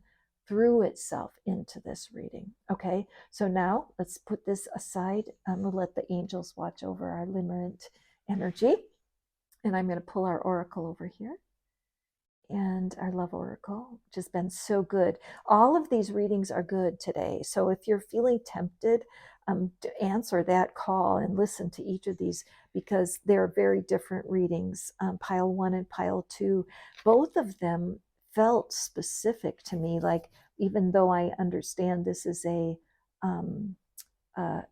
threw itself into this reading. Okay, so now let's put this aside. We'll let the angels watch over our limerent energy. And I'm going to pull our oracle over here. And our love oracle, which has been so good. All of these readings are good today. So if you're feeling tempted to answer that call and listen to each of these, because they're very different readings, pile 1 and pile 2, both of them felt specific to me. Like, even though I understand this is a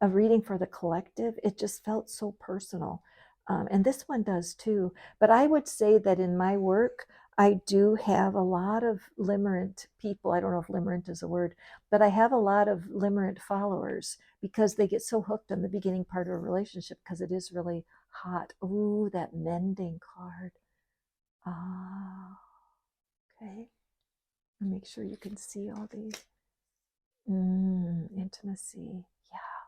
reading for the collective, it just felt so personal. And this one does too. But I would say that in my work, I do have a lot of limerent people. I don't know if limerent is a word, but I have a lot of limerent followers because they get so hooked on the beginning part of a relationship because it is really hot. Ooh, that mending card. Ah, okay. And make sure you can see all these. Intimacy. Yeah.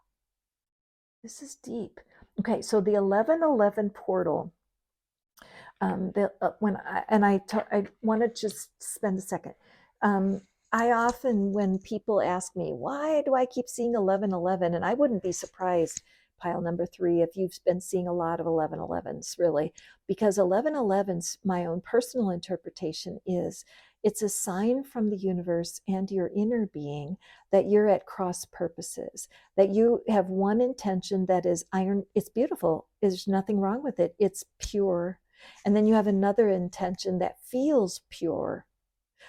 This is deep. Okay, so the 1111 portal. I want to just spend a second. I often, when people ask me, why do I keep seeing 1111? And I wouldn't be surprised, pile number 3, if you've been seeing a lot of 1111s, really, because 1111s, my own personal interpretation is, it's a sign from the universe and your inner being that you're at cross purposes, that you have one intention that is iron. It's beautiful. There's nothing wrong with it. It's pure. And then you have another intention that feels pure.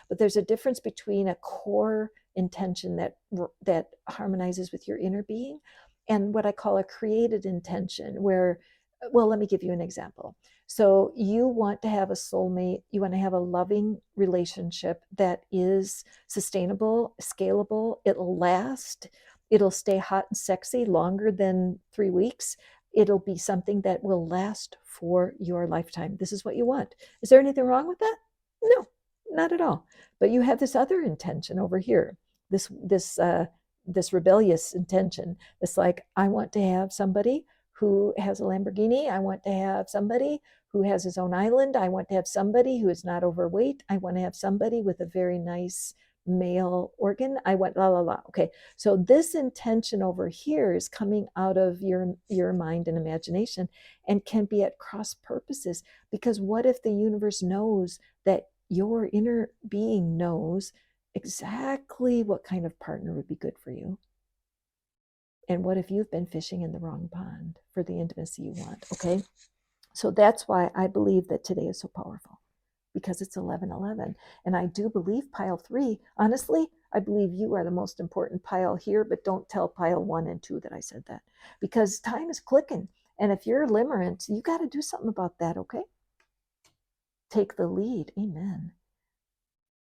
But there's a difference between a core intention that harmonizes with your inner being and what I call a created intention, where, well, let me give you an example. So you want to have a soulmate, you want to have a loving relationship that is sustainable, scalable, it'll last, it'll stay hot and sexy longer than 3 weeks. It'll be something that will last for your lifetime. This is what you want. Is there anything wrong with that? No, not at all. But you have this other intention over here, this rebellious intention. It's like, I want to have somebody who has a Lamborghini. I want to have somebody who has his own island. I want to have somebody who is not overweight. I want to have somebody with a very nice male organ. I want la la la. Okay, so this intention over here is coming out of your mind and imagination, and can be at cross purposes, because what if the universe knows that your inner being knows exactly what kind of partner would be good for you? And what if you've been fishing in the wrong pond for the intimacy you want? Okay, so that's why I believe that today is so powerful, because it's 1111. And I do believe pile 3, honestly, I believe you are the most important pile here, but don't tell pile 1 and 2 that I said that, because time is clicking. And if you're limerent, you got to do something about that, okay? Take the lead. Amen.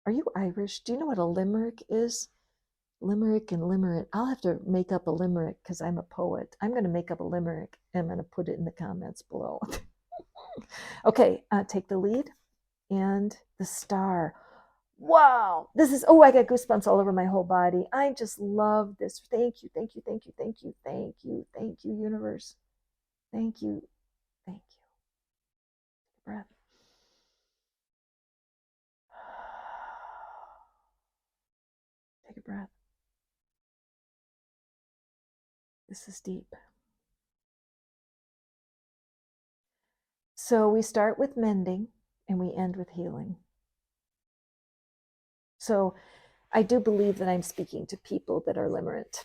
Are you Irish? Do you know what a limerick is? Limerick and limerent. I'll have to make up a limerick because I'm a poet. I'm going to make up a limerick and I'm going to put it in the comments below. Okay, take the lead. And the star. Wow, this is, oh, I got goosebumps all over my whole body. I just love this. Thank you, thank you, thank you, thank you, thank you, thank you, universe. Thank you, thank you. Breath. Take a breath. This is deep. So we start with mending and we end with healing. So I do believe that I'm speaking to people that are limerent.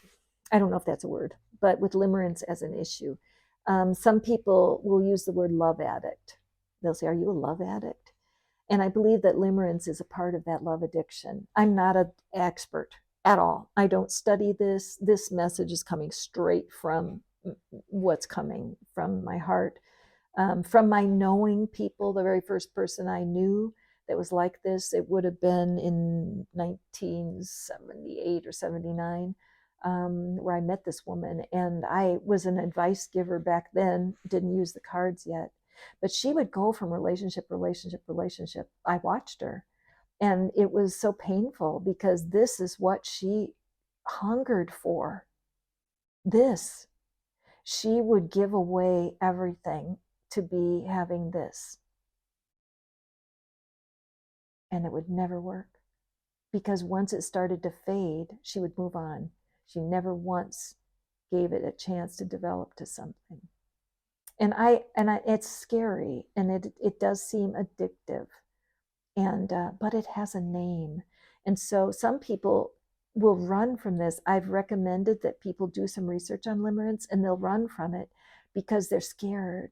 I don't know if that's a word, but with limerence as an issue. Some people will use the word love addict. They'll say, are you a love addict? And I believe that limerence is a part of that love addiction. I'm not an expert at all. I don't study this. This message is coming straight from what's coming from my heart. From my knowing people, the very first person I knew that was like this, it would have been in 1978 or 79. where I met this woman, and I was an advice giver back then, didn't use the cards yet, but she would go from relationship, relationship, relationship. I watched her, and it was so painful because this is what she hungered for. This, she would give away everything to be having this, and it would never work. Because once it started to fade, she would move on. She never once gave it a chance to develop to something. And it's scary, and it does seem addictive, and but it has a name. And so some people will run from this. I've recommended that people do some research on limerence, and they'll run from it because they're scared.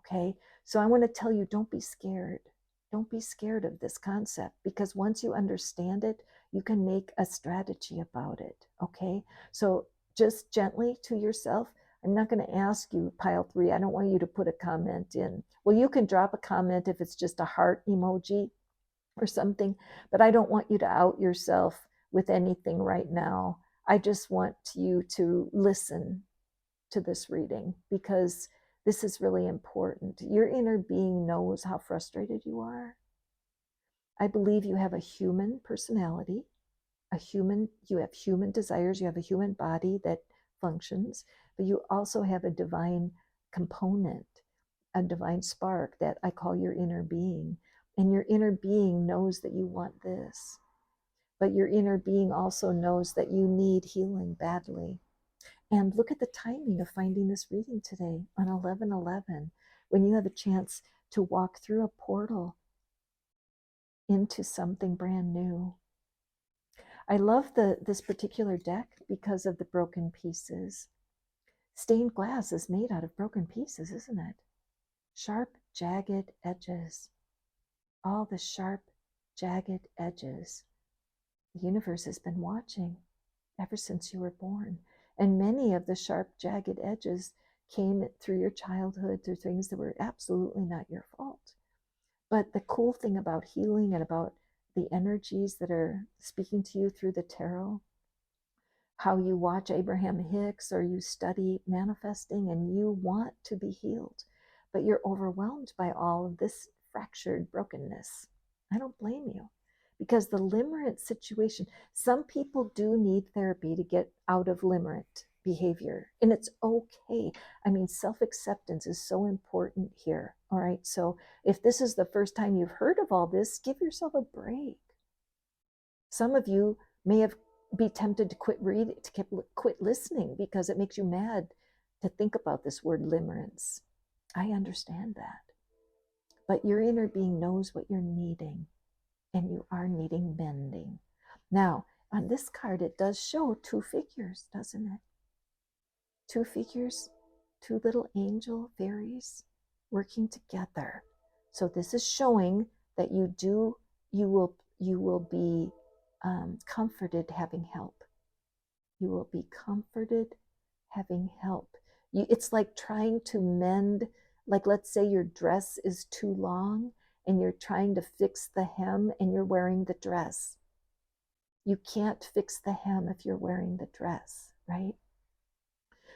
Okay, so I want to tell you, don't be scared. Don't be scared of this concept, because once you understand it, you can make a strategy about it. Okay, so just gently to yourself. I'm not going to ask you, pile 3, I don't want you to put a comment in. Well, you can drop a comment if it's just a heart emoji or something, but I don't want you to out yourself with anything right now. I just want you to listen to this reading, because this is really important. Your inner being knows how frustrated you are. I believe you have a human personality, you have human desires, you have a human body that functions, but you also have a divine component, a divine spark that I call your inner being. And your inner being knows that you want this, but your inner being also knows that you need healing badly. And look at the timing of finding this reading today on 11/11, when you have a chance to walk through a portal into something brand new. I love this particular deck because of the broken pieces. Stained glass is made out of broken pieces, isn't it? Sharp, jagged edges. All the sharp, jagged edges. The universe has been watching ever since you were born. And many of the sharp, jagged edges came through your childhood, through things that were absolutely not your fault. But the cool thing about healing and about the energies that are speaking to you through the tarot, how you watch Abraham Hicks or you study manifesting and you want to be healed, but you're overwhelmed by all of this fractured brokenness. I don't blame you, because the limerent situation, some people do need therapy to get out of limerent behavior, and it's okay. I mean, self-acceptance is so important here. All right, so if this is the first time you've heard of all this, give yourself a break. Some of you may be tempted to quit listening because it makes you mad to think about this word limerence. I understand that, but your inner being knows what you're needing, and you are needing mending. Now, on this card, it does show 2 figures, doesn't it? 2 figures, 2 little angel fairies working together. So this is showing that you will be comforted having help. You will be comforted having help. It's like trying to mend, like let's say your dress is too long and you're trying to fix the hem and you're wearing the dress. You can't fix the hem if you're wearing the dress, right?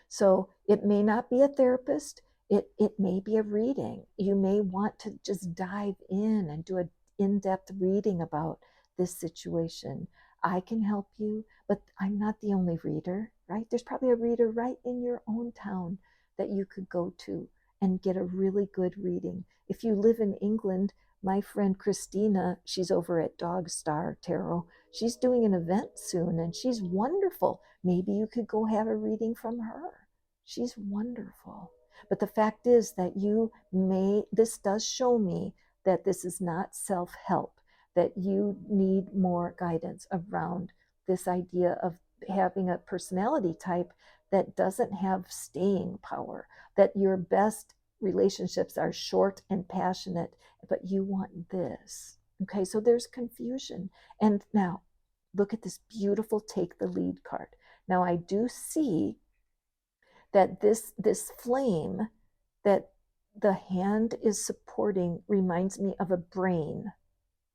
So it may not be a therapist. It may be a reading. You may want to just dive in and do an in-depth reading about this situation. I can help you, but I'm not the only reader, right? There's probably a reader right in your own town that you could go to and get a really good reading. If you live in England, my friend Christina, she's over at Dog Star Tarot. She's doing an event soon and she's wonderful. Maybe you could go have a reading from her. She's wonderful. But the fact is that this does show me that this is not self-help, that you need more guidance around this idea of having a personality type that doesn't have staying power, that your best relationships are short and passionate, but you want this. Okay, so there's confusion. And now look at this beautiful take the lead card. Now I do see that this flame that the hand is supporting reminds me of a brain.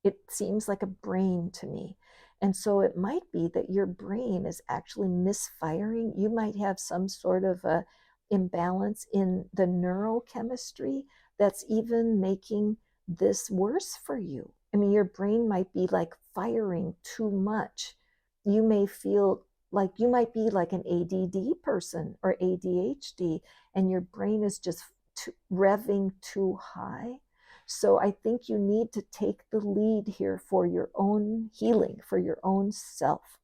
It seems like a brain to me. And so it might be that your brain is actually misfiring. You might have some sort of a imbalance in the neurochemistry that's even making this worse for you. I mean, your brain might be like firing too much. You may feel like you might be like an ADD person or ADHD, and your brain is just revving too high. So I think you need to take the lead here for your own healing, for your own self,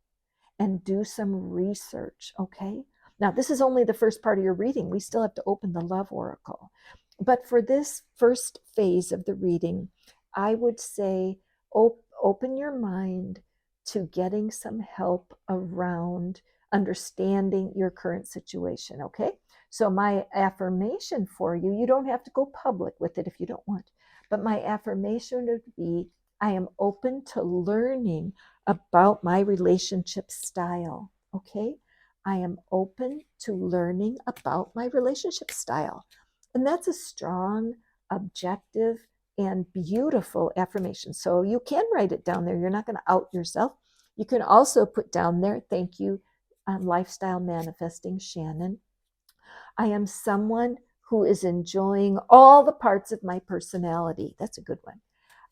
and do some research, okay? Now, this is only the first part of your reading. We still have to open the Love Oracle. But for this first phase of the reading, I would say open your mind to getting some help around understanding your current situation, okay? So my affirmation for you, you don't have to go public with it if you don't want, but my affirmation would be, I am open to learning about my relationship style, okay? I am open to learning about my relationship style. And that's a strong, objective, and beautiful affirmation. So you can write it down there. You're not going to out yourself. You can also put down there, thank you, Lifestyle Manifesting Shannon. I am someone who is enjoying all the parts of my personality. That's a good one.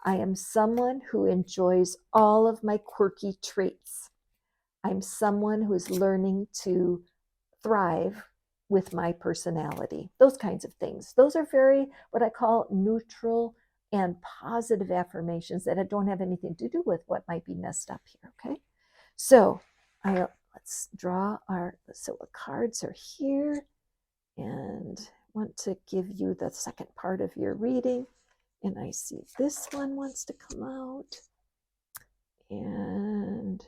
I am someone who enjoys all of my quirky traits. I'm someone who is learning to thrive with my personality. Those kinds of things. Those are very, what I call neutral and positive affirmations that don't have anything to do with what might be messed up here, okay? So let's draw so the cards are here, and want to give you the second part of your reading. And I see this one wants to come out. And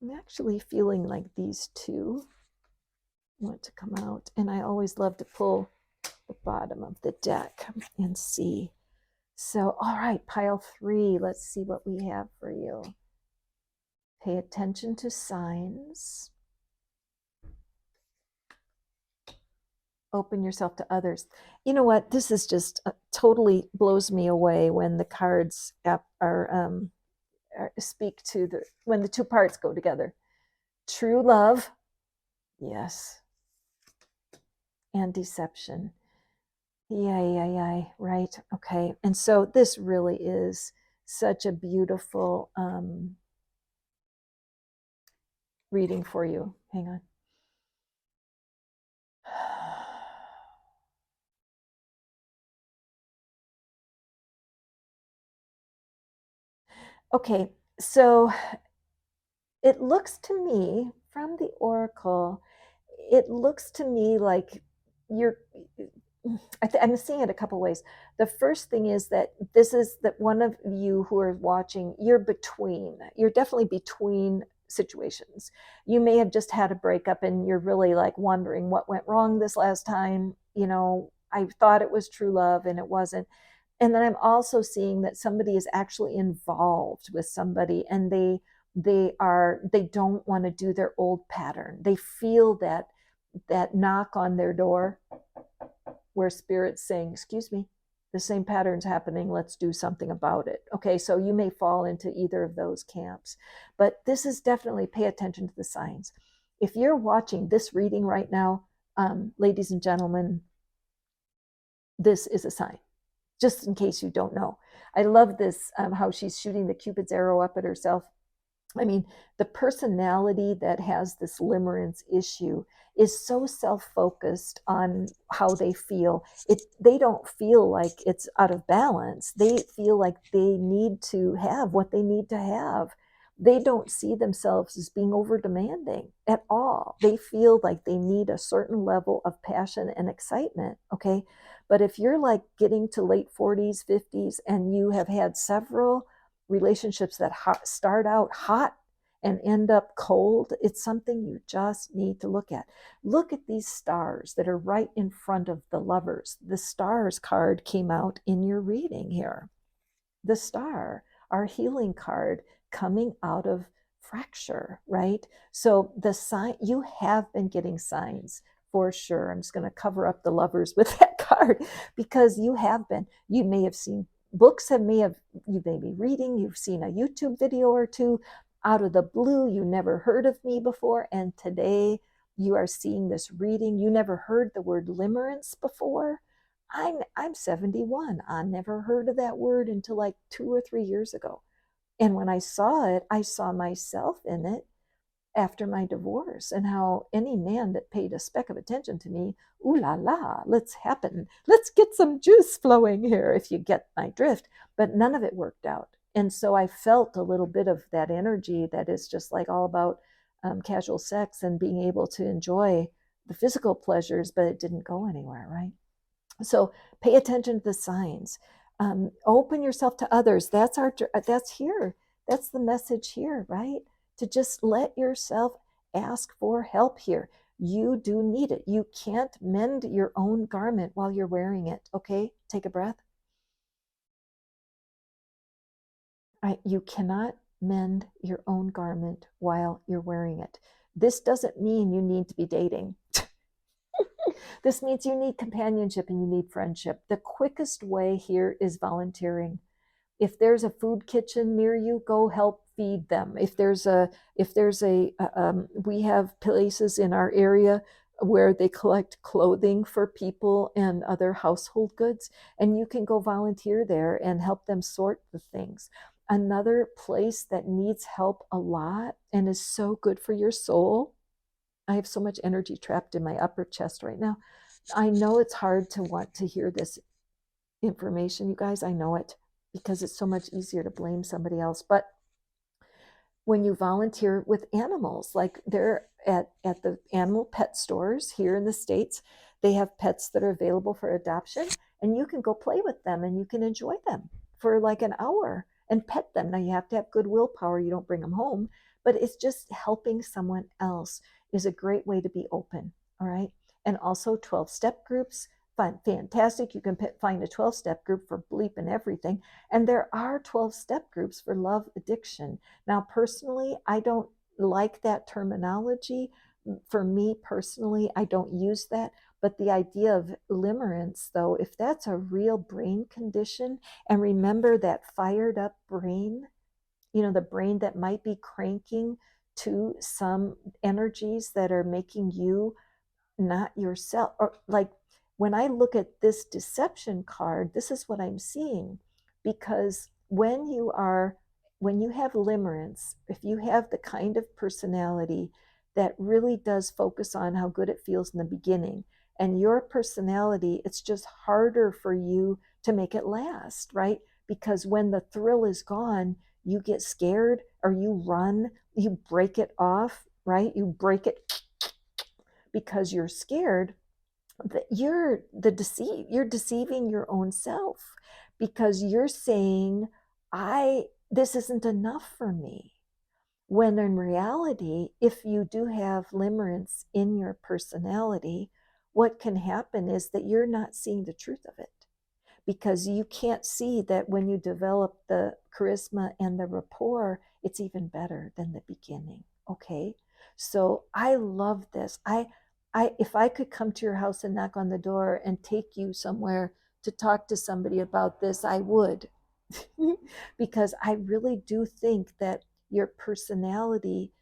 I'm actually feeling like these two want to come out. And I always love to pull the bottom of the deck and see. So, all right, pile 3. Let's see what we have for you. Pay attention to signs. Open yourself to others. You know what? This is just totally blows me away when the cards speak to when the two parts go together. True love, yes, and deception. Yeah, right. Okay. And so this really is such a beautiful reading for you. Hang on. Okay, so it looks to me from the oracle, it looks to me like you're I'm seeing it a couple ways. The first thing is that this is that one of you who are watching, you're definitely between situations. You may have just had a breakup and you're really like wondering what went wrong this last time. You know, I thought it was true love and it wasn't. And then I'm also seeing that somebody is actually involved with somebody, and they don't want to do their old pattern. They feel that knock on their door where spirit's saying, excuse me, the same pattern's happening, let's do something about it. Okay, so you may fall into either of those camps, but this is definitely, pay attention to the signs. If you're watching this reading right now, ladies and gentlemen, this is a sign, just in case you don't know. I love this, how she's shooting the Cupid's arrow up at herself. I mean, the personality that has this limerence issue is so self-focused on how they feel. They don't feel like it's out of balance. They feel like they need to have what they need to have. They don't see themselves as being over demanding at all. They feel like they need a certain level of passion and excitement, okay? But if you're like getting to late 40s, 50s, and you have had several relationships that start out hot and end up cold, it's something you just need to look at. Look at these stars that are right in front of the lovers. The stars card came out in your reading here. The star, our healing card, coming out of fracture, right? So the sign, you have been getting signs for sure. I'm just going to cover up the lovers with that card because you have been. You may have seen books, you may be reading, you've seen a YouTube video or two. out of the blue. You never heard of me before, and today you are seeing this reading. You never heard the word limerence before. I'm 71. I never heard of that word until like 2 or 3 years ago. And when I saw it, I saw myself in it after my divorce, and how any man that paid a speck of attention to me, ooh la la, let's get some juice flowing here, if you get my drift. But none of it worked out. And so I felt a little bit of that energy that is just like all about casual sex and being able to enjoy the physical pleasures, but it didn't go anywhere, right? So pay attention to the signs. Open yourself to others. That's here. That's the message here, right? To just let yourself ask for help here. You do need it. You can't mend your own garment while you're wearing it. Okay, take a breath. Right? You cannot mend your own garment while you're wearing it. This doesn't mean you need to be dating. This means you need companionship and you need friendship. The quickest way here is volunteering. If there's a food kitchen near you, go help feed them. We have places in our area where they collect clothing for people and other household goods, and you can go volunteer there and help them sort the things. Another place that needs help a lot and is so good for your soul. I have so much energy trapped in my upper chest right now. I know it's hard to want to hear this information, you guys. I know it, because it's so much easier to blame somebody else. But when you volunteer with animals, like they're at the animal pet stores here in the States, they have pets that are available for adoption, and you can go play with them and you can enjoy them for like an hour and pet them. Now you have to have good willpower. You don't bring them home, but it's just helping someone else is a great way to be open. All right. And also 12-step groups. Fantastic. You can find a 12-step group for bleep and everything. And there are 12-step groups for love addiction. Now, personally, I don't like that terminology. For me personally, I don't use that. But the idea of limerence, though, if that's a real brain condition, and remember that fired up brain, the brain that might be cranking to some energies that are making you not yourself. Or like when I look at this deception card, this is what I'm seeing. Because when you have limerence, if you have the kind of personality that really does focus on how good it feels in the beginning, and your personality, it's just harder for you to make it last, right? Because when the thrill is gone, you get scared or you run, you break it off, right? You break it because you're scared. That you're deceiving your own self, because you're saying, this isn't enough for me, when in reality, if you do have limerence in your personality, what can happen is that you're not seeing the truth of it, because you can't see that when you develop the charisma and the rapport, it's even better than the beginning. Okay. So I love this. If I could come to your house and knock on the door and take you somewhere to talk to somebody about this, I would. Because I really do think that your personality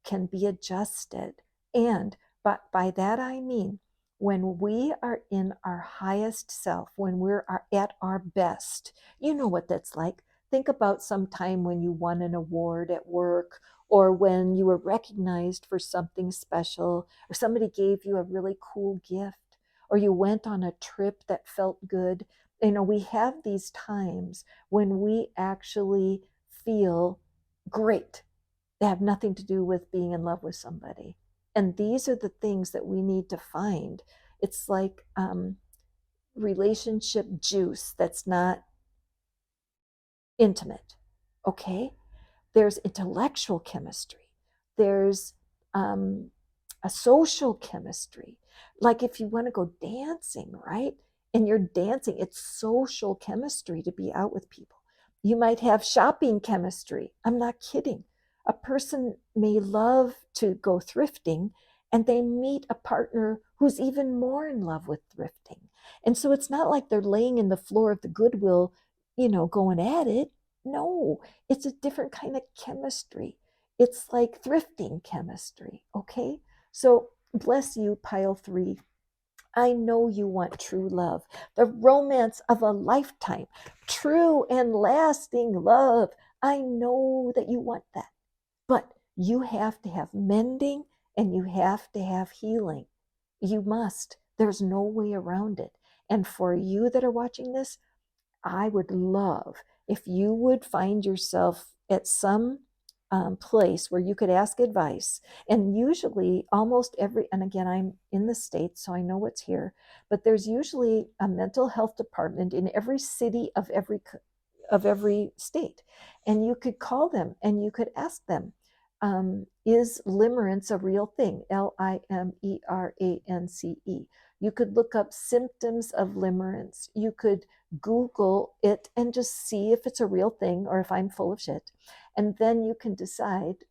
can be adjusted. And but by that I mean, when we are in our highest self, when we're at our best, you know what that's like. Think about some time when you won an award at work, or when you were recognized for something special, or somebody gave you a really cool gift, or you went on a trip that felt good. We have these times when we actually feel great. They have nothing to do with being in love with somebody. And these are the things that we need to find. It's like relationship juice that's not intimate. Okay. There's intellectual chemistry. There's a social chemistry. Like if you want to go dancing, right? And you're dancing, it's social chemistry to be out with people. You might have shopping chemistry. I'm not kidding. A person may love to go thrifting, and they meet a partner who's even more in love with thrifting. And so it's not like they're laying in the floor of the Goodwill, going at it. No, it's a different kind of chemistry. It's like thrifting chemistry, okay? So bless you, pile 3. I know you want true love, the romance of a lifetime, true and lasting love. I know that you want that. But you have to have mending and you have to have healing. You must. There's no way around it. And for you that are watching this, I would love if you would find yourself at some place where you could ask advice. And usually, almost every, and again, I'm in the States, so I know what's here, but there's usually a mental health department in every city of every state. And you could call them and you could ask them, is limerence a real thing? Limerance. You could look up symptoms of limerence. You could Google it and just see if it's a real thing or if I'm full of shit. And then you can decide